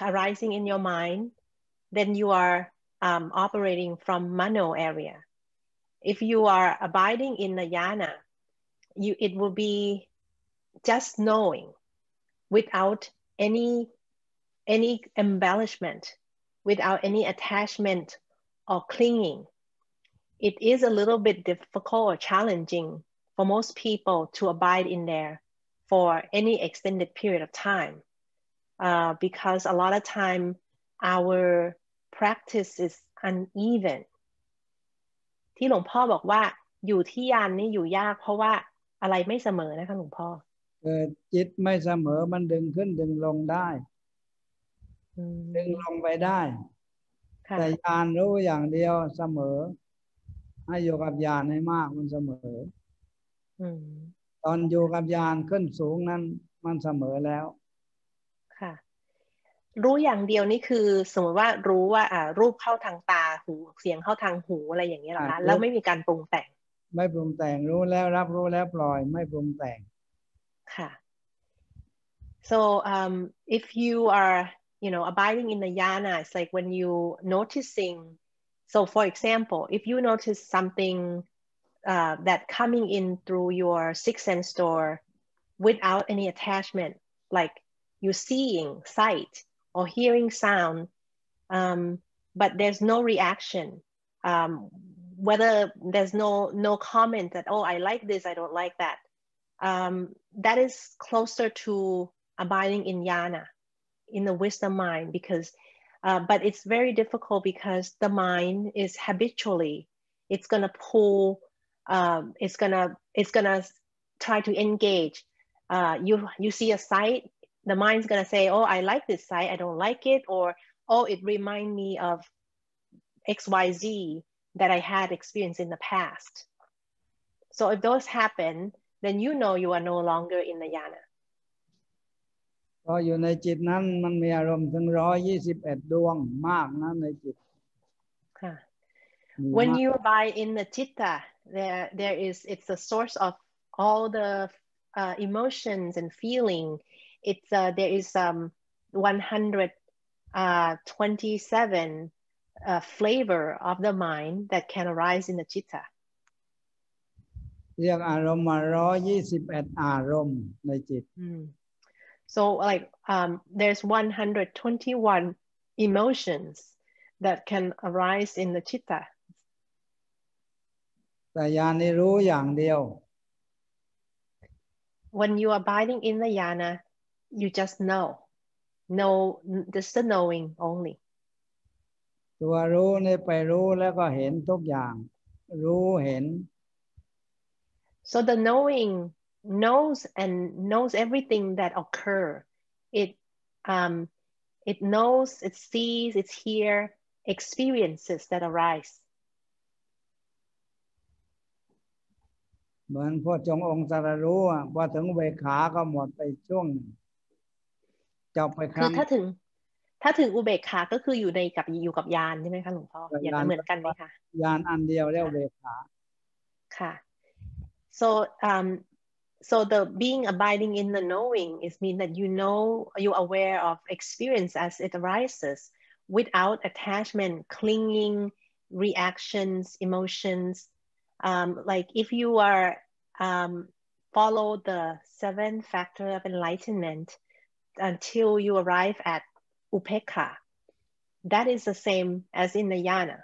arising in your mind, then you are operating from mano area. If you are abiding in the jhana, it will be just knowing without any embellishment, without any attachment or clinging. It is a little bit difficult or challenging for most people to abide in there for any extended period of time because a lot of time our practice is uneven ที่หลวงพ่อบอกว่าอยู่ที่ญาณนี่อยู่ยากเพราะว่าอะไรไม่เสมอนะคะหลวงพ่อจิตไม่เสมอมันดึงขึ้นดึงลงได้ดึงลงไปได้แต่ญาณรู้อย่างเดียวเสมอให้อยู่กับญาณให้มากมันเสมอตอนอยู่กับญาณขึ้นสูงนั้นมันเสมอแล้วค่ะรู้อย่างเดียวนี่คือสมมติว่ารู้ว่ารูปเข้าทางตาหูเสียงเข้าทางหูอะไรอย่างเงี้ยหรอคะแล้วไม่มีการปรุงแต่งไม่ปรุงแต่งรู้แล้วรับรู้แล้วปล่อยไม่ปรุงแต่งค่ะ so if you are abiding in the jhana it's like when you noticing so for example if you notice something that coming in through your sixth sense door without any attachment like you seeing sight or hearing sound but there's no reaction whether there's no comment that oh I like this I don't like that that is closer to abiding in jhana in the wisdom mind because but it's very difficult because the mind is habitually it's gonna pull it's gonna try to engage you see a sight the mind's gonna say oh I like this sight I don't like it or oh it remind me of XYZ that I had experienced in the past so if those happen then you know you are no longer in the jhana พออยู่ในจิตนั้นมันมีอารมณ์ถึง121ดวงมากนะในจิต When you abide in the citta there is it's the source of all the emotions and feeling it's there is 127 flavor of the mind that can arise in the citta เรียกอารมณ์มา121อารมณ์ในจิตSo like there's 121 emotions that can arise in the citta แต่ญาณนี่รู้อย่างเดียว When you are abiding in the jhana you just know just the knowing only ตัวรู้นี่ไปรู้แล้วก็เห็นทุกอย่างรู้เห็น So the knowing knows everything that occur. It knows, it sees, it hears experiences that arise. เหมือนพวกจงองค์ตรัสรู้พอถึงเวขาก็หมดไปช่วงจบไปค คื รั้ อง ถ้าถึงอุเบกขาก็คืออยู่กับญาณใช่ไหมคะหลวงพ่ออย่างนั้นเหมือนกันไหมคะ ญาณอันเดียวเรียกเวขา ค่ะ so the being abiding in the knowing is mean that you're aware of experience as it arises without attachment, clinging, reactions, emotions. Like if you are follow the 7 factors of enlightenment until you arrive at upekha, that is the same as in the yana.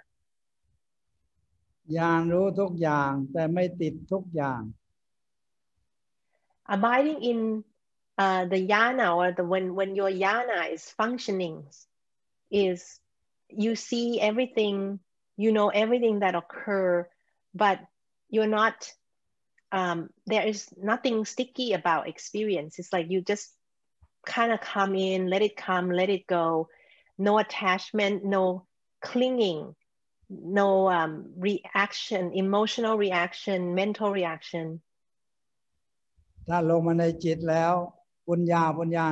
ญาณรู้ทุกอย่างแต่ไม่ติดทุกอย่าง Abiding in the yana, or when your yana is functioning, is you see everything, you know everything that occur, but you're not there is nothing sticky about experience. It's like you just kind of come in, let it come, let it go. No attachment, no clinging, no reaction, emotional reaction, mental reaction. ถ้าลงมาในจิตแล้วปุญญา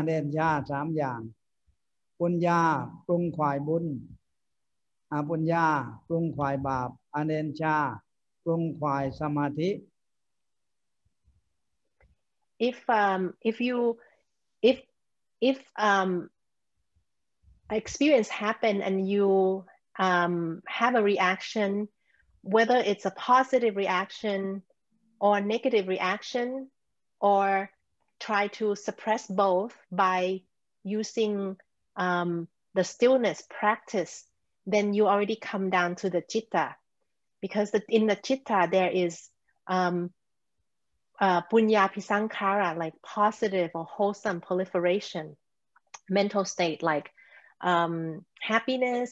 เด่นญา3อย่างปุญญาปรุงขวายบุญอปุญญาปรุงขวายบาปอเนนชาปรุงขวายสมาธิ if experience happen and you have a reaction, whether it's a positive reaction or negative reaction, or try to suppress both by using the stillness practice, then you already come down to the citta, because in the citta there is punya pisankhara, like positive or wholesome proliferation, mental state like happiness,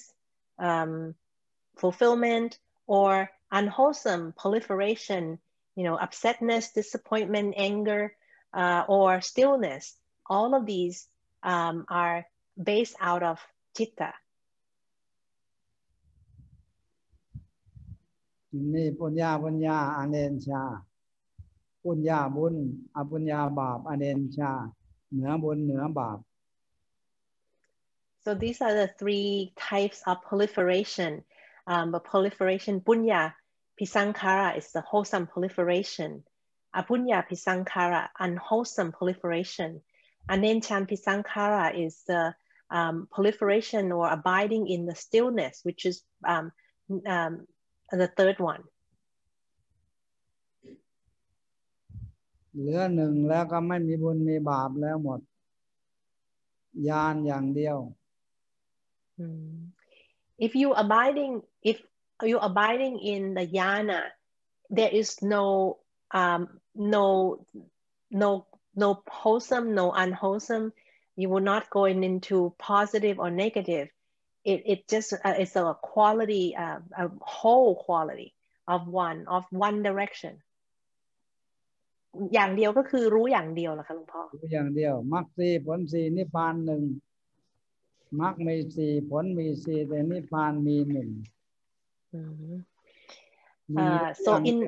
fulfillment, or unwholesome proliferation, upsetness, disappointment, anger, or stillness. All of these are based out of citta. นี่ปุญญาอเนนชาปุญญาบุญอปุญญาบาปอเนนชาเหนือบุญเหนือบาป So these are the 3 types of proliferation. But proliferation, punya pisankhara is the wholesome proliferation. Apunya pisankhara, unwholesome proliferation. Anenchan pisankhara is the proliferation or abiding in the stillness, which is the 3rd one. เหลือ1แล้วก็ไม่มีบุญมีบาปแล้วหมดญาณอย่างเดียว If you abiding in the yana, there is no wholesome, no unwholesome. You will not go into positive or negative. It just is a quality, a whole quality of one direction. อย่างเดียวก็คือรู้อย่างเดียวเหรอคะหลวงพ่อรู้อย่างเดียวมรรค4ผล4นิพพาน1มรรคมี4ผลมี4แต่นิพพานมี1 so in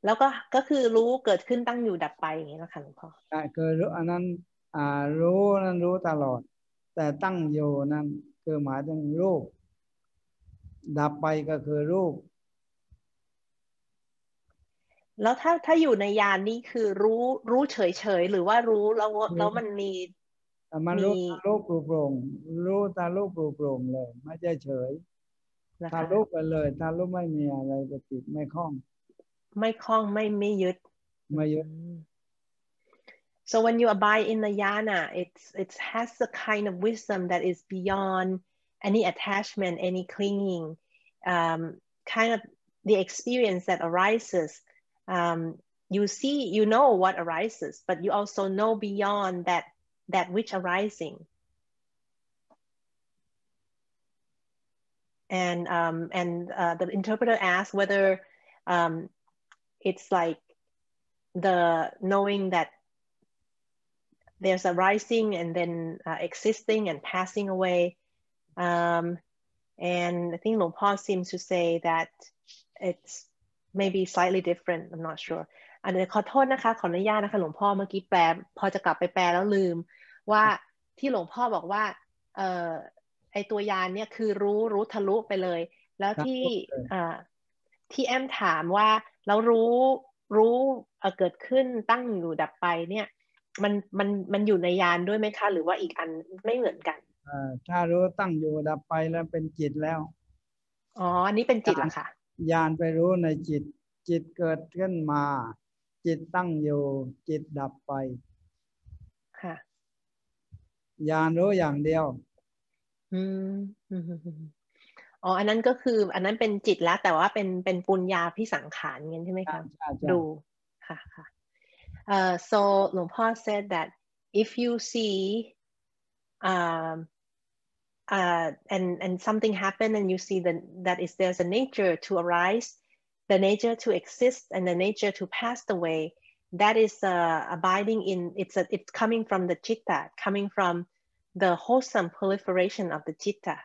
แล้วก็คือรู้เกิดขึ้นตั้งอยู่ดับไปอย่างนี้นะคะหลวงพ่อใช่คืออันนั้นรู้นั้นรู้ตลอดแต่ตั้งอยู่นั้นคือหมายถึงรูปดับไปก็คือรูปแล้วถ้าอยู่ในญาณนี่คือรู้เฉยหรือว่ารู้แล้วมันมีรู้ตาลูกปลุกโปร่งรู้ตาลูกปลุกโปร่งเลยไม่ใช่เฉยตาลูกไปเลยตาลูกไม่มีอะไรไปติดไม่คล้องไม่ยึด So when you abide in the yana, it has the kind of wisdom that is beyond any attachment, any clinging, kind of the experience that arises. You know what arises, but you also know beyond that which arising. and the interpreter asked whether it's like the knowing that there's a rising and then existing and passing away, and I think Luang Por seems to say that it's maybe slightly different. I'm not sure. อันนี้ขอโทษนะคะขออนุญาตนะคะหลวงพ่อเมื่อกี้แปลพอจะกลับไปแปลแล้วลืมว่าที่หลวงพ่อบอกว่าไอตัวยานเนี่ยคือรู้ทะลุไปเลยแล้วที่แอมถามว่าแล้วรู้เกิดขึ้นตั้งอยู่ดับไปเนี่ยมันอยู่ในยานด้วยไหมคะหรือว่าอีกอันไม่เหมือนกันถ้ารู้ตั้งอยู่ดับไปแล้วเป็นจิตแล้วอ๋ออันนี้เป็นจิตเหรอคะญาณไปรู้ในจิตเกิดขึ้นมาจิตตั้งอยู่จิตดับไปค่ะญาณรู้อย่างเดียวอ๋ออันนั้นก็คืออันนั้นเป็นจิตแล้วแต่ว่าเป็นปุญญาพิสังขารงั้นใช่ไหมคะดูค่ะค่ะso หลวงพ่อ said that if you see and something happen and you see that there's a nature to arise, the nature to exist, and the nature to pass away, that is abiding in it's coming from the chitta, coming from the wholesome proliferation of the chitta.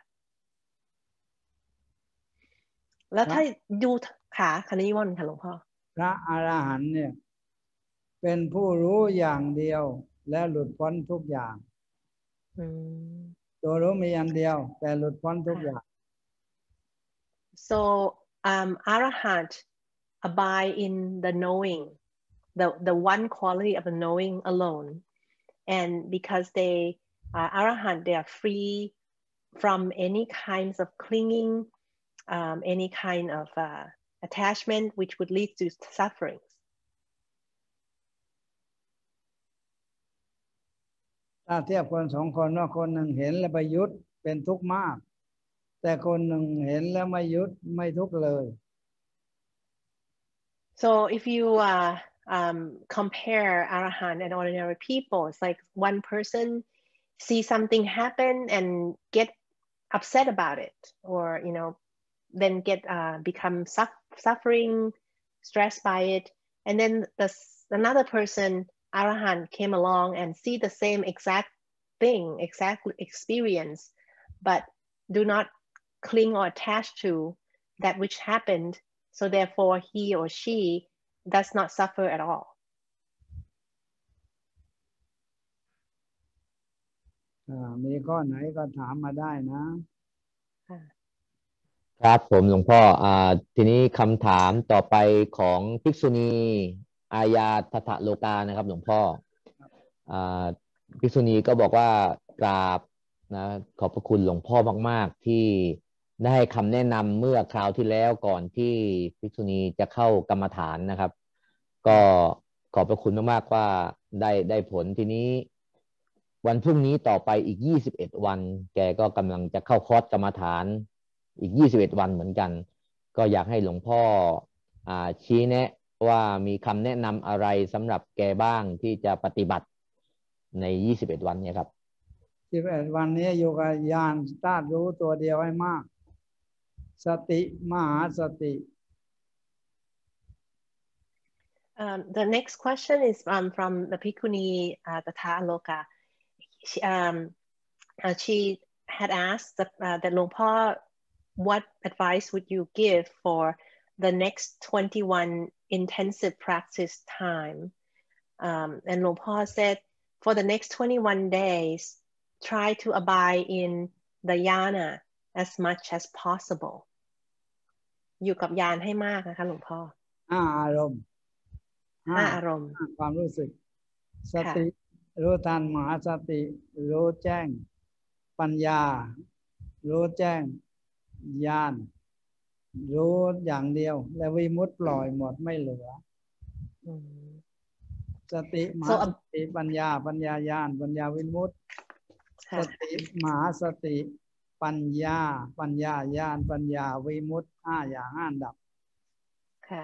แล้วถ้าดูค่ะคณิวรณ์ค่ะหลวงพ่อพระอรหันต์เนี่ยเป็นผู้รู้อย่างเดียวและหลุดพ้นทุกอย่างตัวรู้มีอันเดียวแต่หลุดพ้นทุกอย่าง so arahant abide in the knowing, the one quality of the knowing alone, and because they are arahant, they are free from any kinds of clinging, any kind of attachment which would lead to sufferings. ถ้าเทียบคนสองคนว่าคนหนึ่งเห็นแล้วไปยึดเป็นทุกข์มากแต่คนหนึ่งเห็นแล้วไม่ยึดไม่ทุกข์เลย So if you compare arahant and ordinary people, it's like one person see something happen and get upset about it, or then get become suffering, stressed by it, and then another person arahant came along and see the same exact thing, exact experience, but do not cling or attach to that which happened, so therefore he or she does not suffer at all. มีข้อไหนก็ถามมาได้นะครับผมหลวงพ่อทีนี้คำถามต่อไปของภิกษุณีอาญาทัตโลกานะครับหลวงพ่อภิกษุณีก็บอกว่ากราบนะขอบพระคุณหลวงพ่อมากๆที่ได้ให้คำแนะนำเมื่อคราวที่แล้วก่อนที่ภิกษุณีจะเข้ากรรมฐานนะครับก็ขอบพระคุณมากๆว่าได้ผลทีนี้วันพรุ่งนี้ต่อไปอีก21วันแกก็กำลังจะเข้าคอร์สกรรมฐานอีก21วันเหมือนกันก็อยากให้หลวงพ่อชี้แนะว่ามีคำแนะนำอะไรสำหรับแกบ้างที่จะปฏิบัติใน21วันนี้ครับ21วันนี้อยู่กับญาณธาตุรู้ตัวเดียวให้มากสติมหาสติ The next question is from the Bhikkhuni Tatha Aloka. She had asked that Luang Por, what advice would you give for the next 21 intensive practice time? And Luang Por said, for the next 21 days, try to abide in the yana as much as possible. อยู่กับญาณให้มากนะคะหลวงพ่ออารมณ์อารมณ์ความรู้สึกสติรู้ทันมหาสติรู้แจ้งปัญญารู้แจ้งญาณรู้อย่างเดียวและวิมุตติปล่อยหมดไม่เหลือสติมหาสติปัญญาญาณปัญญาวิมุตติสติมหาสติปัญญาญาณปัญญาวิมุตติ5อย่าง5ดับค่ะ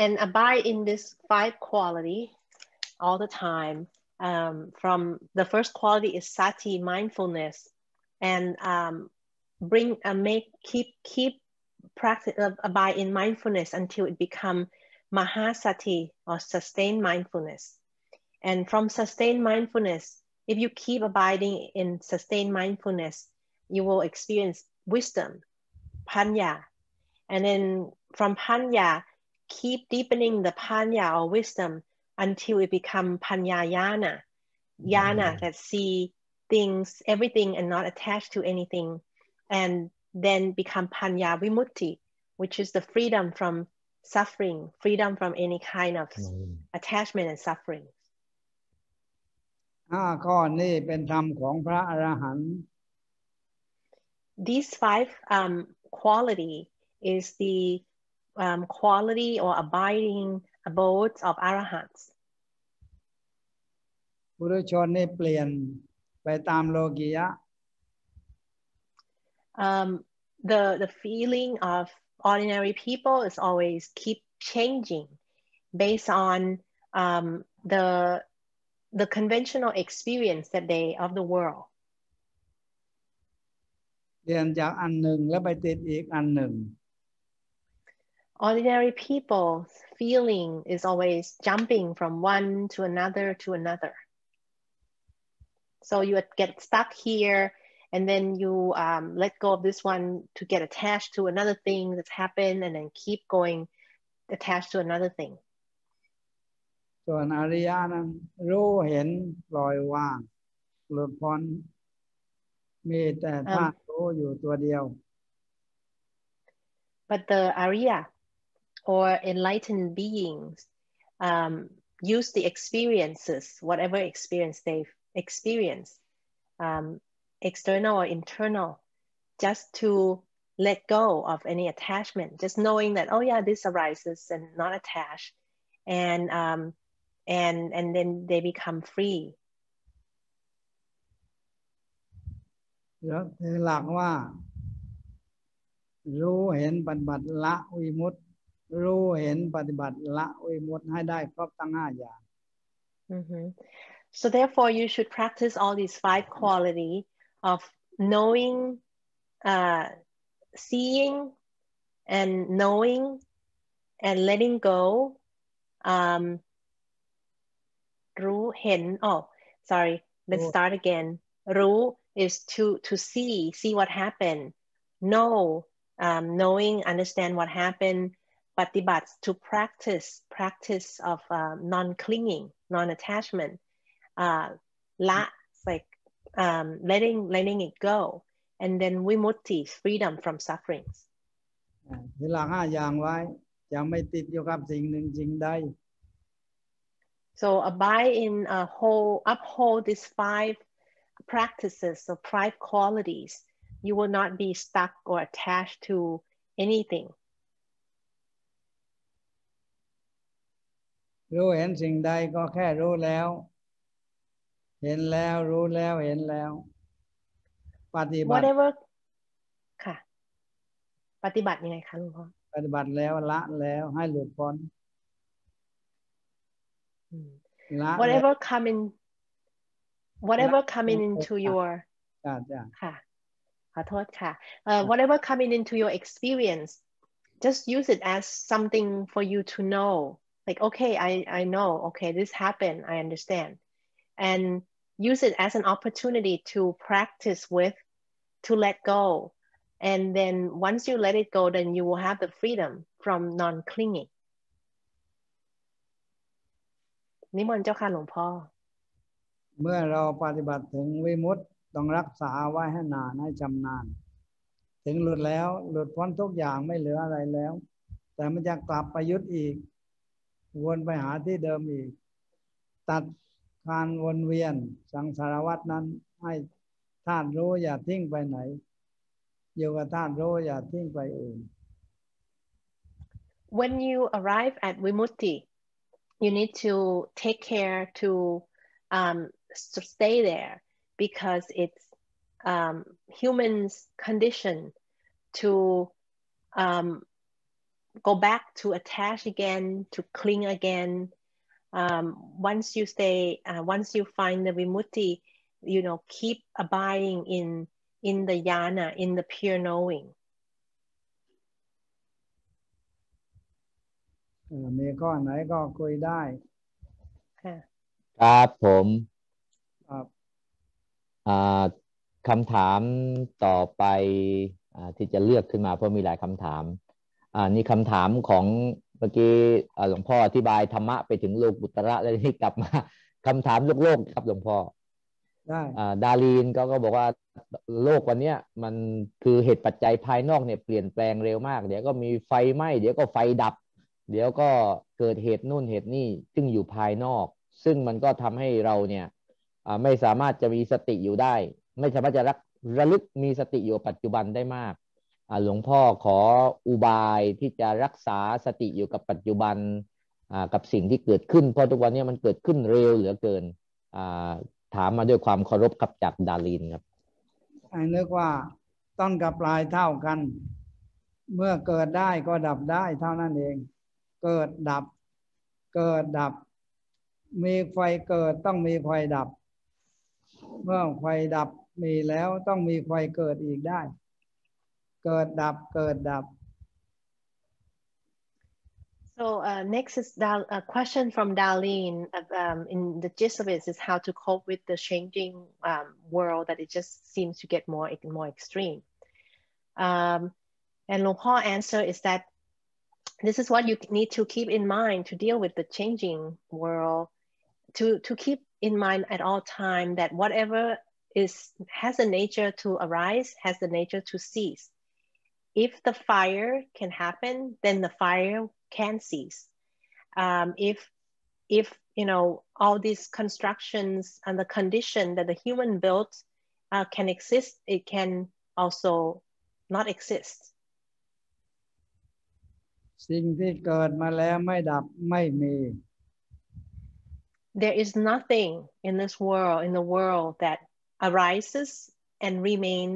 and abide in this 5 quality all the time. From the first quality is sati, mindfulness, and keep practice abide in mindfulness until it become mahasati or sustained mindfulness. And from sustained mindfulness, if you keep abiding in sustained mindfulness, you will experience wisdom, panya. And then from panya, keep deepening the panya or wisdom until it become panyayana, yana that see things, everything and not attached to anything, and then become panya vimutti, which is the freedom from suffering, freedom from any kind of attachment and suffering. 5 ข้อนี้เป็นธรรมของพระอรหันต์ These 5 quality is the quality or abiding abodes of arahants. ปุถุชนนี่เปลี่ยนไปตามโลกียะ The feeling of ordinary people is always keep changing based on the conventional experience that they of the world. เปลี่ยนจากอันหนึ่งแล้วไปติดอีกอันหนึ่ง Ordinary people's feeling is always jumping from one to another to another. So you get stuck here, and then you let go of this one to get attached to another thing that's happened, and then keep going attached to another thing. ส่วนอริยะนั้นรู้เห็นปล่อยวางหลุดพ้นมีแต่ธาตุรู้อยู่ตัวเดียว But the Arya or enlightened beings use the experiences, whatever experience they've experienced, external or internal, just to let go of any attachment, just knowing that, oh yeah, this arises and not attached, and then they become free. แล้วหลักว่ารู้เห็นปฏิบัติละวิมุตติรู้เห็นปฏิบัติละวิมุตติให้ได้ครบทั้ง5 อย่าง So therefore, you should practice all these 5 qualities of knowing, seeing, and knowing, and letting go. รู้เห็น oh sorry, let's start again. รู้ is to see what happened. Know, knowing, understand what happened. ปฏิบัติ to practice of non-clinging, non-attachment. ละ like letting it go, and then vimutti, freedom from sufferings. ที่หลัก5 อย่างไว้จะไม่ติดอยู่กับสิ่งหนึ่งสิ่งใด So abide in uphold these 5 practices or 5 qualities. You will not be stuck or attached to anything. รู้เห็นสิ่งใดก็แค่รู้แล้วเห็นแล้วรู้แล้วเห็นแล้วปฏิบัติ Whatever ค่ะปฏิบัติยังไงคะหลวงพ่อ ปฏิบัติแล้วละแล้วให้หลุดพ้น Whatever coming into your ค่ะขอโทษค่ะ whatever coming into your experience, just use it as something for you to know. Like, okay, I know, okay, this happened, I understand. And use it as an opportunity to practice with, to let go. And then once you let it go, then you will have the freedom from non-clinging. นิมนต์เจ้าค่ะหลวงพ่อ เมื่อเราปฏิบัติถึงวิมุตติต้องรักษาไว้ให้นานให้ชำนาญถึงหลุดแล้วหลุดพ้นทุกอย่างไม่เหลืออะไรแล้วแต่มันจะกลับไปยึดอีกวนไปหาที่เดิมอีกตัดการวนเวียนสังสารวัฏนั้นให้ธาตุรู้อย่าทิ้งไปไหนอยู่กับธาตุรู้อย่าทิ้งไปอื่น When you arrive at vimutti, you need to take care to stay there, because it's humans' condition to go back to attach again, to cling again. Once you find the vimutti, keep abiding in the jhana, in the pure knowing. มีข้อไหนก็คุยได้ ครับผม ครับ คำถามต่อไปที่จะเลือกขึ้นมาเพราะมีหลายคำถามนี่คำถามของเมื่อกี้หลวงพ่ออธิบายธรรมะไปถึงโลกุตระแล้วนี่กลับมาคำถามโลกครับหลวงพ่อ ได้ ดารีนก็บอกว่าโลกวันนี้มันคือเหตุปัจจัยภายนอกเนี่ยเปลี่ยนแปลงเร็วมากเดี๋ยวก็มีไฟไหม้เดี๋ยวก็ไฟดับเดี๋ยวก็เกิดเหตุนู่นเหตุนี่ซึ่งอยู่ภายนอกซึ่งมันก็ทำให้เราเนี่ยไม่สามารถจะมีสติอยู่ได้ไม่สามารถจะระลึกมีสติอยู่ปัจจุบันได้มากหลวงพ่อขออุบายที่จะรักษาสติอยู่กับปัจจุบันกับสิ่งที่เกิดขึ้นเพราะทุกวันนี้มันเกิดขึ้นเร็วเหลือเกินถามมาด้วยความเคารพครับจากดารินครับนึกว่าต้นกับปลายเท่ากันเมื่อเกิดได้ก็ดับได้เท่านั้นเองเกิดดับเกิดดับมีไฟเกิดต้องมีไฟดับเมื่อไฟดับมีแล้วต้องมีไฟเกิดอีกได้เกิดดับเกิดดับ So next is a question from Darlene. In the gist of it is how to cope with the changing world that it just seems to get more extreme. And Luang Por answer is that this is what you need to keep in mind to deal with the changing world. To keep in mind at all time that whatever has a nature to arise has the nature to cease. If the fire can happen, then the fire can cease. If you know all these constructions and the condition that the human built can exist, it can also not exist. สิ่งที่เกิดมาแล้วไม่ดับไม่มี There is nothing in this world, in the world, that arises and remain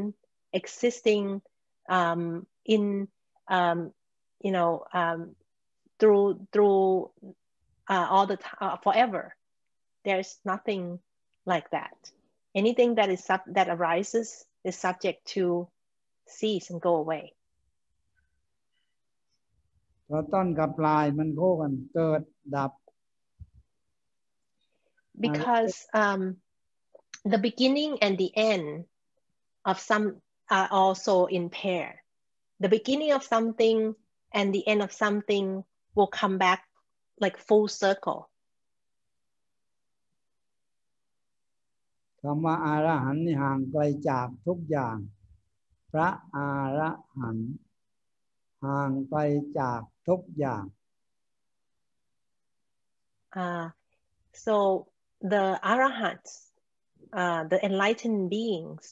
existing through all the time forever. There's nothing like that. Anything that arises is subject to cease and go away. เพราะต้นกับปลายมันคู่กันเกิดดับ Because the beginning and the end of some are also in pair. The beginning of something and the end of something will come back like full circle. คำว่าอรหันต์นี่ห่างไกลจากทุกอย่างพระอรหันต์ห่างไกลจากทุกอย่าง So the arahants, the enlightened beings,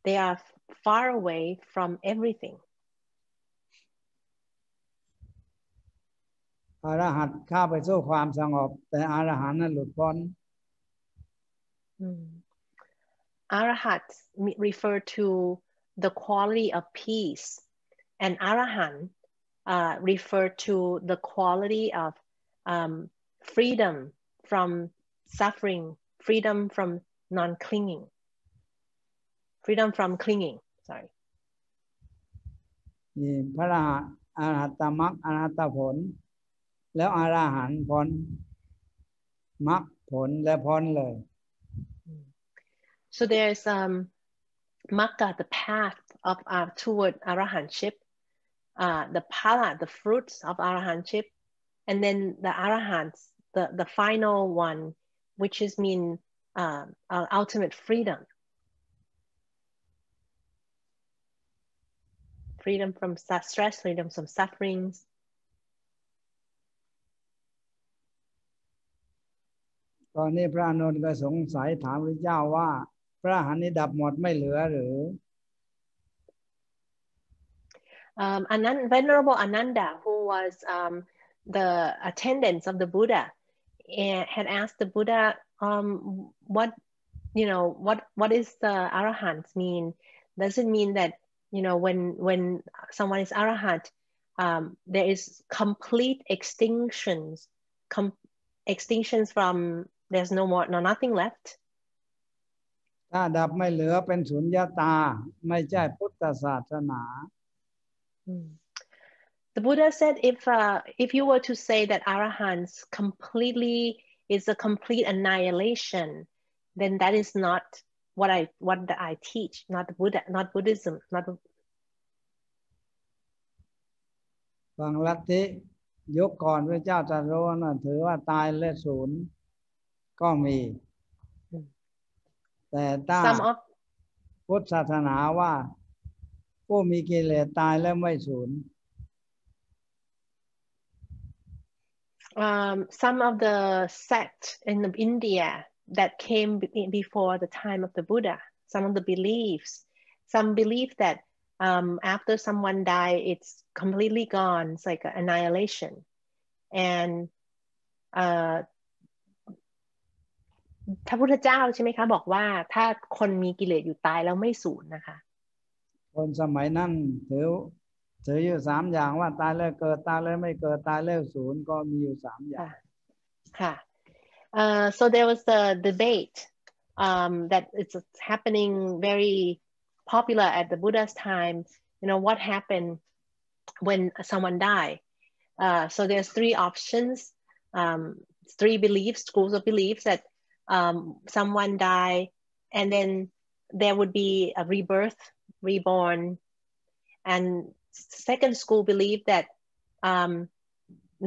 they are far away from everything. อรหันต์เข้าไปสู่ความสงบแต่อรหันต์นั้นหลุดพ้น Arahats refer to the quality of peace, and arahant refer to the quality of freedom from suffering, freedom from non-clinging, freedom from clinging. Sorry. นี่พระอรหัตตมรรคอรหัตตผลแล้วอรหันต์พ้นมรรคผลและพ้นเลย So there's Magga, the path of toward arahantship, the phala, the fruits of arahantship, and then the arahants, the final one, which is ultimate freedom. Freedom from stress, freedom from sufferings. ตอนนี้พระอานนท์ก็สงสัยถามพระเจ้าว่าพระอรหันต์นี้ดับหมดไม่เหลือหรือ Venerable Ananda, who was the attendant of the Buddha, had asked the Buddha, what is the arahant mean? Does it mean that when someone is arahant, there is complete extinctions from there's nothing left? ถ้าดับไม่เหลือเป็นสุญญตาไม่ใช่พุทธศาสนา The Buddha said if you were to say that arahants completely is a complete annihilation, then that is not what I teach, not Buddha, not Buddhism, not บางลัทธิยกก่อนพระเจ้าตรัสรู้นะถือว่าตายและศูนย์ก็มีแต่ถ้าพุทธศาสนาว่าผู้มีกิเลสตายแล้วไม่ศูนย์ Some of the sects in India that came before the time of the Buddha, some of the beliefs, some believe that after someone dies, it's completely gone. It's like an annihilation. And พระพุทธเจ้าใช่ไหมคะบอกว่าถ้าคนมีกิเลสอยู่ตายแล้วไม่สูญนะคะคนสมัยนั้นถืออยู่3อย่างว่าตายแล้วเกิดตายแล้วไม่เกิดตายแล้วศูนย์ก็มีอยู่3อย่างค่ะso there was a debate that it's happening very popular at the Buddha's time. You know what happened when someone died. So there's 3 options, 3 beliefs, schools of beliefs that someone died and then there would be a rebirth, reborn, and second school believe that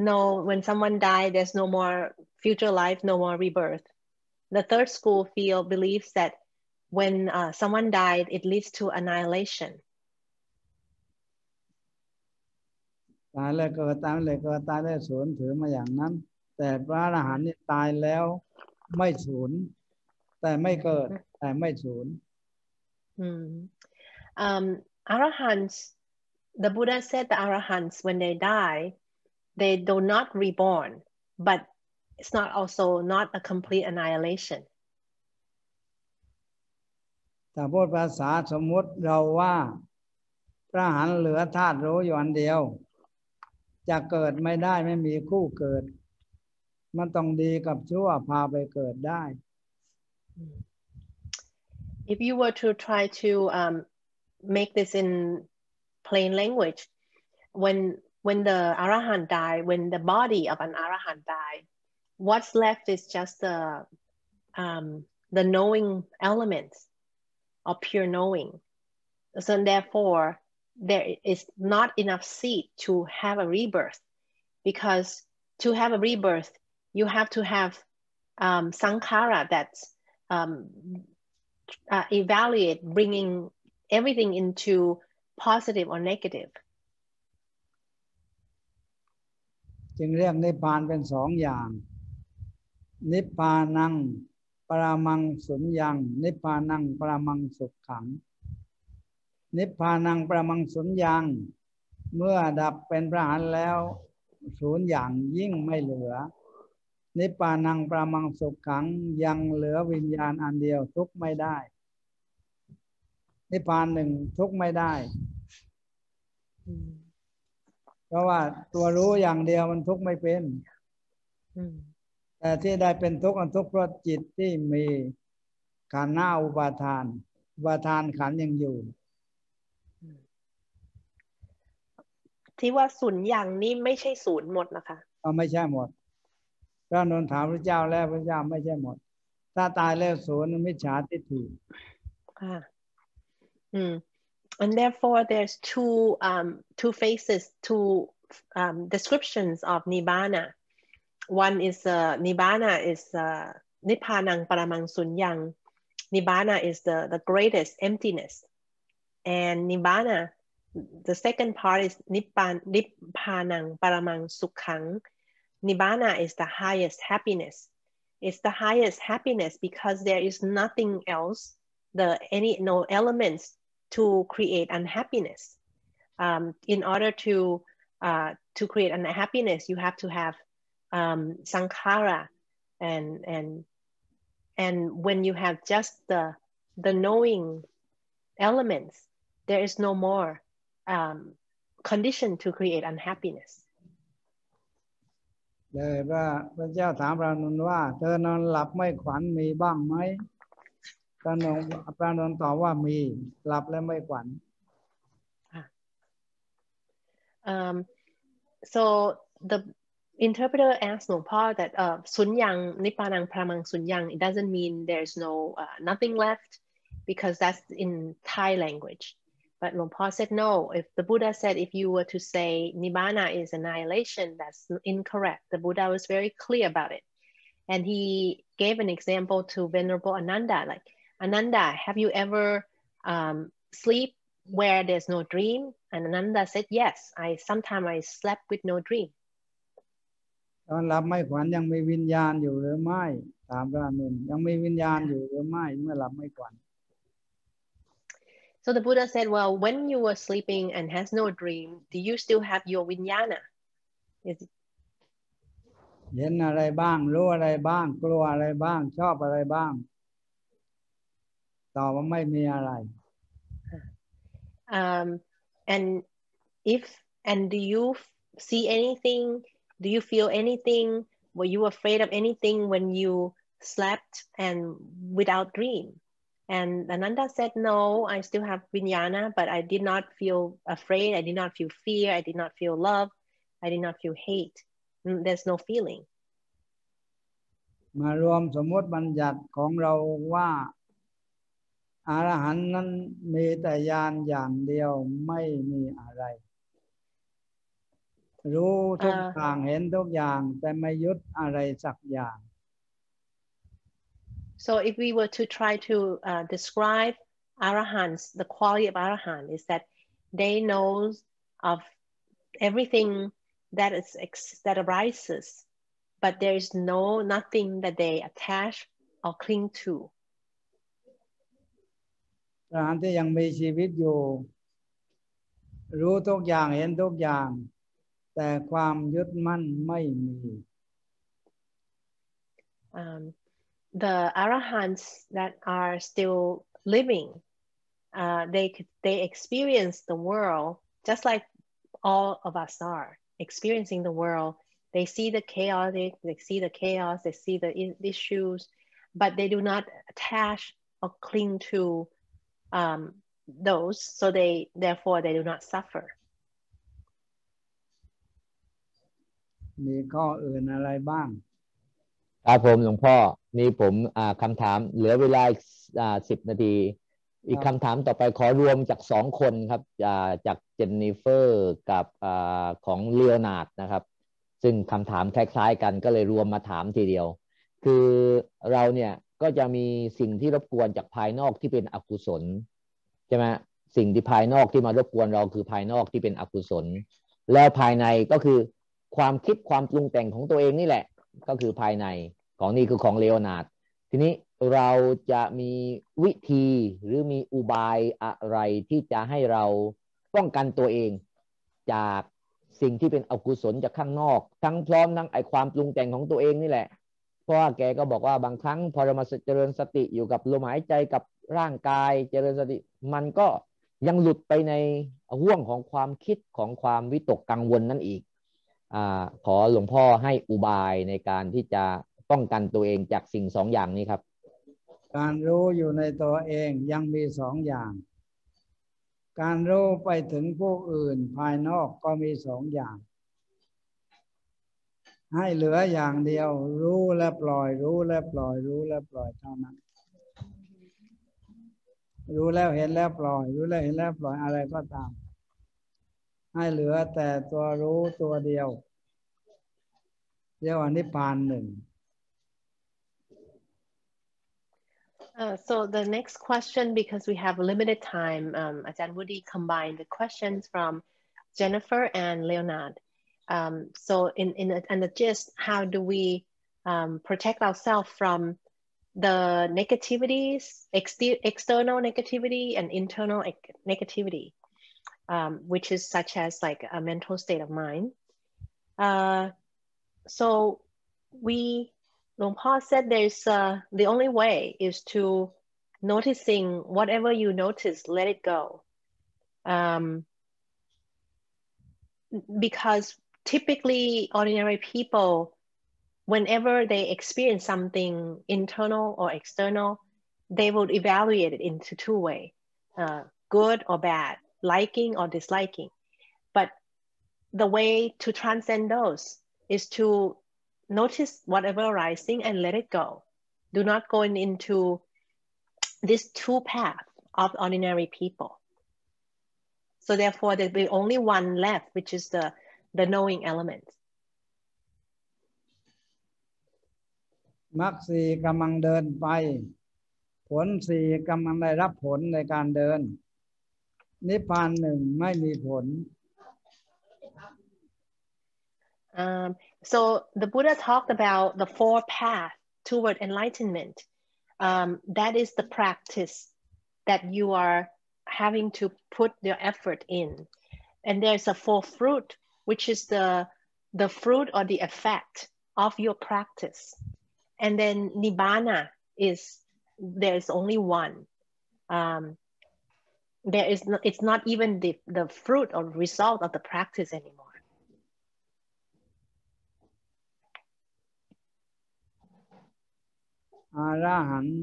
no, when someone died, there's no more future life, no more rebirth. The third school believes that when someone died, it leads to annihilation. ตายแล้วเกิดตายแล้วเกิดตายแล้วศูนย์ถือมาอย่างนั้นแต่พระอรหันต์นี่ตายแล้วไม่ศูนย์แต่ไม่เกิดแต่ไม่ศูนย์ Arahants, the Buddha said the arahants when they die, they do not reborn, but it's not also not a complete annihilation. แต่พูดภาษาสมมุติเราว่าพระอรหันต์เหลือธาตุรู้อยู่อันเดียวจะเกิดไม่ได้ไม่มีคู่เกิดมันต้องดีกับชั่วพาไปเกิดได้ If you were to try to make this in plain language, when the arahant died, when the body of an arahant died, what's left is just the knowing elements of pure knowing. So therefore, there is not enough seed to have a rebirth, because to have a rebirth, you have to have sankhara that's evaluate, bringing everything into positive or negative. จึงเรียกนิพพานเป็น2อย่างนิพพานังปรมังสุญญังนิพพานังปรมังสุขขังนิพพานังปรมังสุญญังเมื่อดับเป็นพระอรหันต์แล้วศูนย์อย่างยิ่งไม่เหลือนิพพานังปรมังสุขขังยังเหลือวิญญาณอันเดียวทุกข์ไม่ได้นิพพานหนึ่งทุกข์ไม่ได้เพราะว่าตัวรู้อย่างเดียวมันทุกข์ไม่เป็นแต่ที่ได้เป็นทุกข์อันทุกข์เพราะจิตที่มีขันธ์หน้าอุปาทานขันธ์ยังอยู่ที่ว่าศูนย์อย่างนี้ไม่ใช่ศูนย์หมดนะคะไม่ใช่หมดพระนนท์ถามพระเจ้าแล้วพระเจ้าไม่ใช่หมดถ้าตายแล้วศูนย์มิจฉาทิฏฐิค่ะAnd therefore, there's two phases, two descriptions of nibbana. One is nibbana is nippanang paramang sunyang. Nibbana is the greatest emptiness, and nibbana, the second part is nippanang paramang sukhang. Nibbana is the highest happiness. It's the highest happiness because there is nothing else, no elements to create unhappiness. In order to create unhappiness, you have to have sankhara, and when you have just the knowing elements, there is no more condition to create unhappiness. เลยพระเจ้าถามพระนนท์ว่าเธอนอนหลับไม่ขวัญมีบ้างไหม พระนนท์ตอบว่ามีหลับแล้วไม่ฝัน So the interpreter asked Luang Por that sunyang nippanang pramang sunyang, it doesn't mean there's no nothing left, because that's in Thai language. But Luang Por said no. If the Buddha said if you were to say nibbana is annihilation, that's incorrect. The Buddha was very clear about it, and he gave an example to Venerable Ananda, like, Ananda, have you ever sleep where there's no dream? And Ananda said, yes, sometimes I slept with no dream. ตอนหลับไม่ฝันยังมีวิญญาณอยู่หรือไม่ถามพระอนุนยังมีวิญญาณอยู่หรือไม่เมื่อหลับไม่ฝัน So the Buddha said, well, when you were sleeping and has no dream, do you still have your vijnana? เห็นอะไรบ้างรู้อะไรบ้างกลัวอะไรบ้างชอบอะไรบ้างตอบว่าไม่มีอะไร and do you see anything? Do you feel anything? Were you afraid of anything when you slept and without dream? And Ananda said, no, I still have vijnana, but I did not feel afraid. I did not feel fear. I did not feel love. I did not feel hate. There's no feeling. มารวมสมมติบัญญัติของเราว่าอรหันต์นั้นมีแต่ญาณอย่างเดียวไม่มีอะไรรู้ทุกอย่างเห็นทุกอย่างแต่ไม่ยึดอะไรสักอย่าง So if we were to try to describe arahants, the quality of arahant is that they know of everything that arises, but there is nothing that they attach or cling to. อรหันต์ที่ยังมีชีวิตอยู่รู้ทุกอย่างเห็นทุกอย่างแต่ความยึดมั่นไม่มี The arahants that are still living, they experience the world just like all of us are experiencing the world. They see the chaotic, they see the chaos, they see the issues, but they do not attach or cling to those, so therefore they do not suffer. มีข้ออื่นอะไรบ้าง ครับผมหลวงพ่อนี่ผมคำถามเหลือเวลา10 นาทีอีกคำถามต่อไปขอรวมจาก2 คนครับจากเจนนิเฟอร์กับของเลโอนาร์ดนะครับซึ่งคำถามคล้ายๆกันก็เลยรวมมาถามทีเดียวคือเราเนี่ยก็จะมีสิ่งที่รบกวนจากภายนอกที่เป็นอกุศลใช่ไหมสิ่งที่ภายนอกที่มารบกวนเราคือภายนอกที่เป็นอกุศลแล้วภายในก็คือความคิดความปรุงแต่งของตัวเองนี่แหละก็คือภายในของนี่คือของเลโอนาร์ดทีนี้เราจะมีวิธีหรือมีอุบายอะไรที่จะให้เราป้องกันตัวเองจากสิ่งที่เป็นอกุศลจากข้างนอกทั้งพร้อมทั้งไอความปรุงแต่งของตัวเองนี่แหละเพราะว่าแกก็บอกว่าบางครั้งพอเรามาเจริญสติอยู่กับลมหายใจกับร่างกายเจริญสติมันก็ยังหลุดไปในห่วงของความคิดของความวิตกกังวลนั่นอีกขอหลวงพ่อให้อุบายในการที่จะป้องกันตัวเองจากสิ่ง2 อย่างนี้ครับการรู้อยู่ในตัวเองยังมี2 อย่างการรู้ไปถึงผู้อื่นภายนอกก็มี2 อย่างให้เหลืออย่างเดียวรู้และปล่อยรู้และปล่อยรู้และปล่อยเท่านั้นรู้แล้วเห็นแล้วปล่อยรู้แล้วเห็นแล้วปล่อยอะไรก็ตามให้เหลือแต่ตัวรู้ตัวเดียวเรียกว่านิพพาน1 So the next question, because we have limited time, Ajahn Woody combined the questions from Jennifer and Leonard. So in the gist, how do we protect ourselves from the negativities, external negativity and internal negativity, which is such as like a mental state of mind. So Luang Por said there's the only way is to noticing whatever you notice, let it go. Because typically ordinary people, whenever they experience something internal or external, they would evaluate it into two ways, good or bad, liking or disliking. But the way to transcend those is to notice whatever arising and let it go. Do not go into these two paths of ordinary people. So therefore, there'll be only one left, which is the knowing element. มรรคสี่กำลังเดินไปผลสี่กำลังได้รับผลในการเดินนิพพานหนึ่งไม่มีผล So the Buddha talked about the four paths toward enlightenment. That is the practice that you are having to put your effort in. And there's a four fruit, which is the fruit or the effect of your practice. And then nibbana there's only one. It's not even the fruit or result of the practice anymore. อรหันต์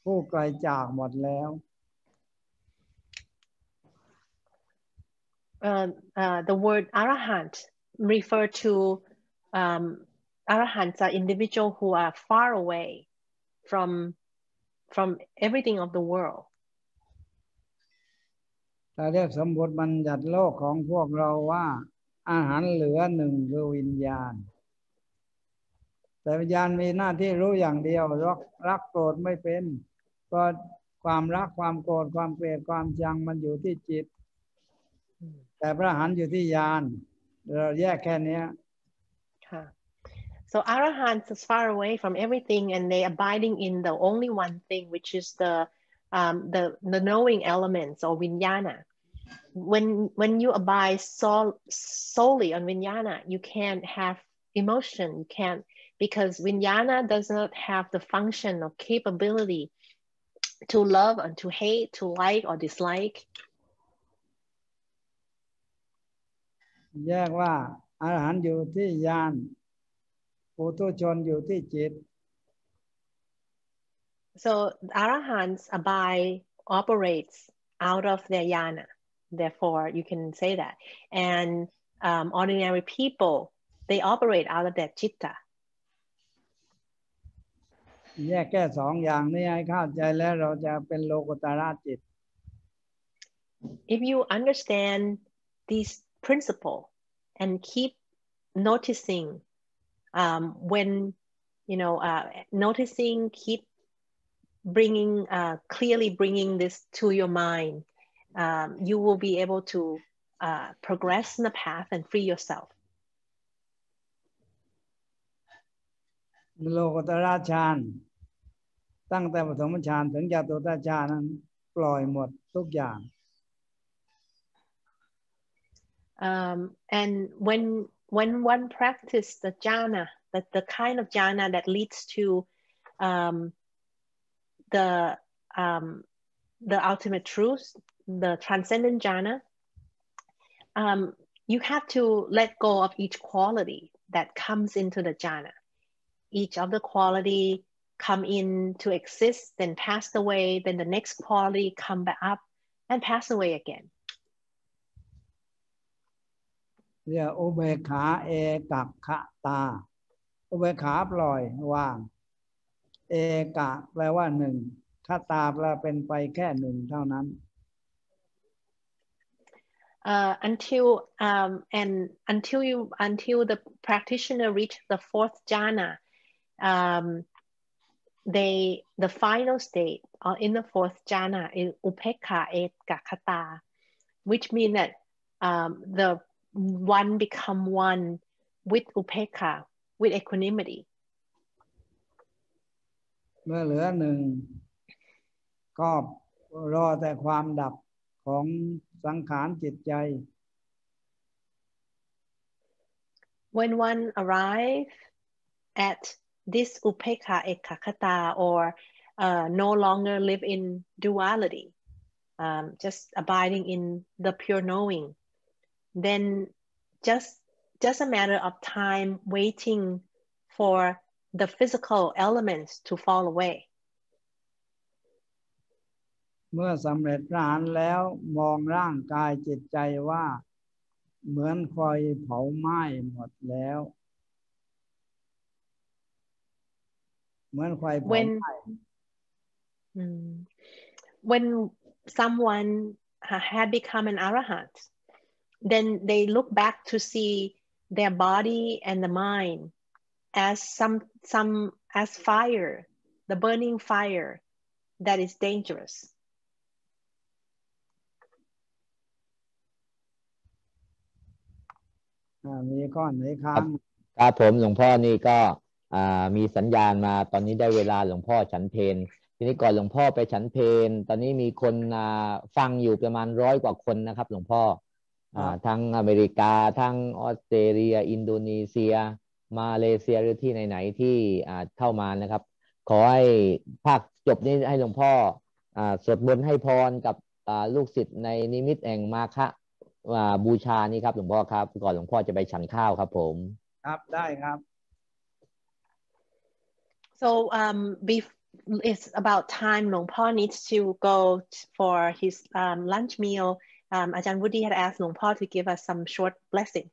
ผู้ไกลจากหมดแล้ว The word arahant refer to arahants are individuals who are far away from everything of the world. แต่เรียกสมบูรณ์บัญญัติโลกของพวกเราว่าอาหารเหลือหนึ่งคือวิญญาณแต่วิญญาณมีหน้าที่รู้อย่างเดียวรักโกรธไม่เป็นก็ความรักความโกรธความเกลียดความชังมันอยู่ที่จิตแต่พระอรหันต์อยู่ที่ญาณเราแยกแค่นี้ So arahants is far away from everything and they abiding in the only one thing, which is the knowing elements or vinyana. When you abide solely on vinyana, you can't have emotion. You can't, because vinyana does not have the function or capability to love and to hate, to like or dislike. แยกว่าอรหันต์อยู่ที่ญาณปุถุชนอยู่ที่จิต So arahants operates out of their yana. Therefore, you can say that. And ordinary people, they operate out of their chitta. แยกแค่สองอย่างนี้ให้เข้าใจแล้วเราจะเป็นโลกุตระจิต If you understand these principles and keep noticing when noticing, keep clearly bringing this to your mind, you will be able to progress in the path and free yourself. โลกุตระฌานตั้งแต่ปฐมฌานถึงจตุตฌานนั้นปล่อยหมดทุกอย่าง And when one practice the jhana, the kind of jhana that leads to the ultimate truth, the transcendent jhana, you have to let go of each quality that comes into the jhana. Each of the quality come in to exist, then pass away, then the next quality come back up and pass away again. เรียกอุเบกขาเอกัคขตาอุเบกขาปล่อยวางเอกะแปลว่าหนึ่งคตาแปลเป็นไปแค่หนึ่งเท่านั้น until the practitioner reach the fourth jhana, the final state in the fourth jhana is upekha ekakhata, which means that the one become one with upekha, with equanimity. เมื่อเหลือหนึ่งก็รอแต่ความดับของสังขารจิตใจ When one arrive at this upekha ekakhata, or no longer live in duality, just abiding in the pure knowing, then just a matter of time waiting for the physical elements to fall away. เมื่อสำเร็จพระอรหันต์แล้วมองร่างกายจิตใจว่าเหมือนไฟเผาไหม้หมดแล้วเหมือนไฟเผาไหม้ when someone had become an arahant, then they look back to see their body and the mind as as fire, the burning fire that is dangerous. มีข้อไหนค้าง ครับผมหลวงพ่อนี่ก็มีสัญญาณมาตอนนี้ได้เวลาหลวงพ่อฉันเพลทีนี้ก่อนหลวงพ่อไปฉันเพลตอนนี้มีคนฟังอยู่ประมาณ100 กว่าคนนะครับหลวงพ่อทั้งอเมริกาทั้งออสเตรเลียอินโดนีเซียมาเลเซียหรือที่ไหนๆที่เข้ามานะครับขอให้ภาคจบนี้ให้หลวงพ่อสวดมนต์ให้พรกับลูกศิษย์ในนิมิตแห่งมาฆะบูชานี่ครับหลวงพ่อครับก่อนหลวงพ่อจะไปฉันข้าวครับผมครับได้ครับ So it's about time Luang Por needs to go for his lunch meal. Ajahn Woody had asked Luang Por to give us some short blessing.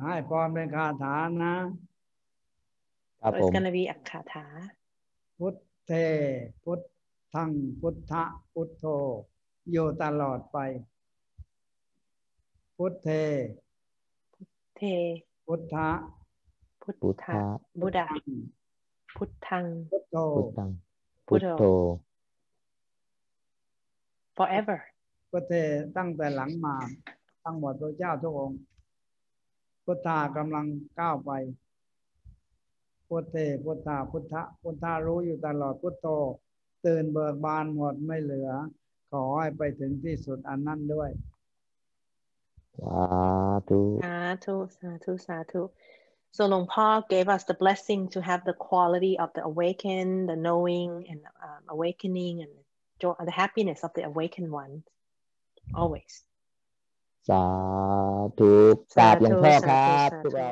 ให้พรเป็นคาถานะ So it's going to be a kata. พุทเทพุทธังพุทธะพุทโธอยู่ตลอดไปพุทเทพุทธะบุดาพุทธังพุทโธพุทโธ forever พุทเทตั้งแต่หลังมาทั้งหมดพระเจ้าทุกองค์พุทธากำลังก้าวไปพุทเทพุทธะพุทธะพุทธารู้อยู่ตลอดพุทโธตื่นเบิกบานหมดไม่เหลือขอให้ไปถึงที่สุดอันนั้นด้วยสาธุ So Luang Por gave us the blessing to have the quality of the awakened, the knowing, and awakening, and the happiness of the awakened ones, always. สาธุกราบหลวงพ่อครับพวกเรา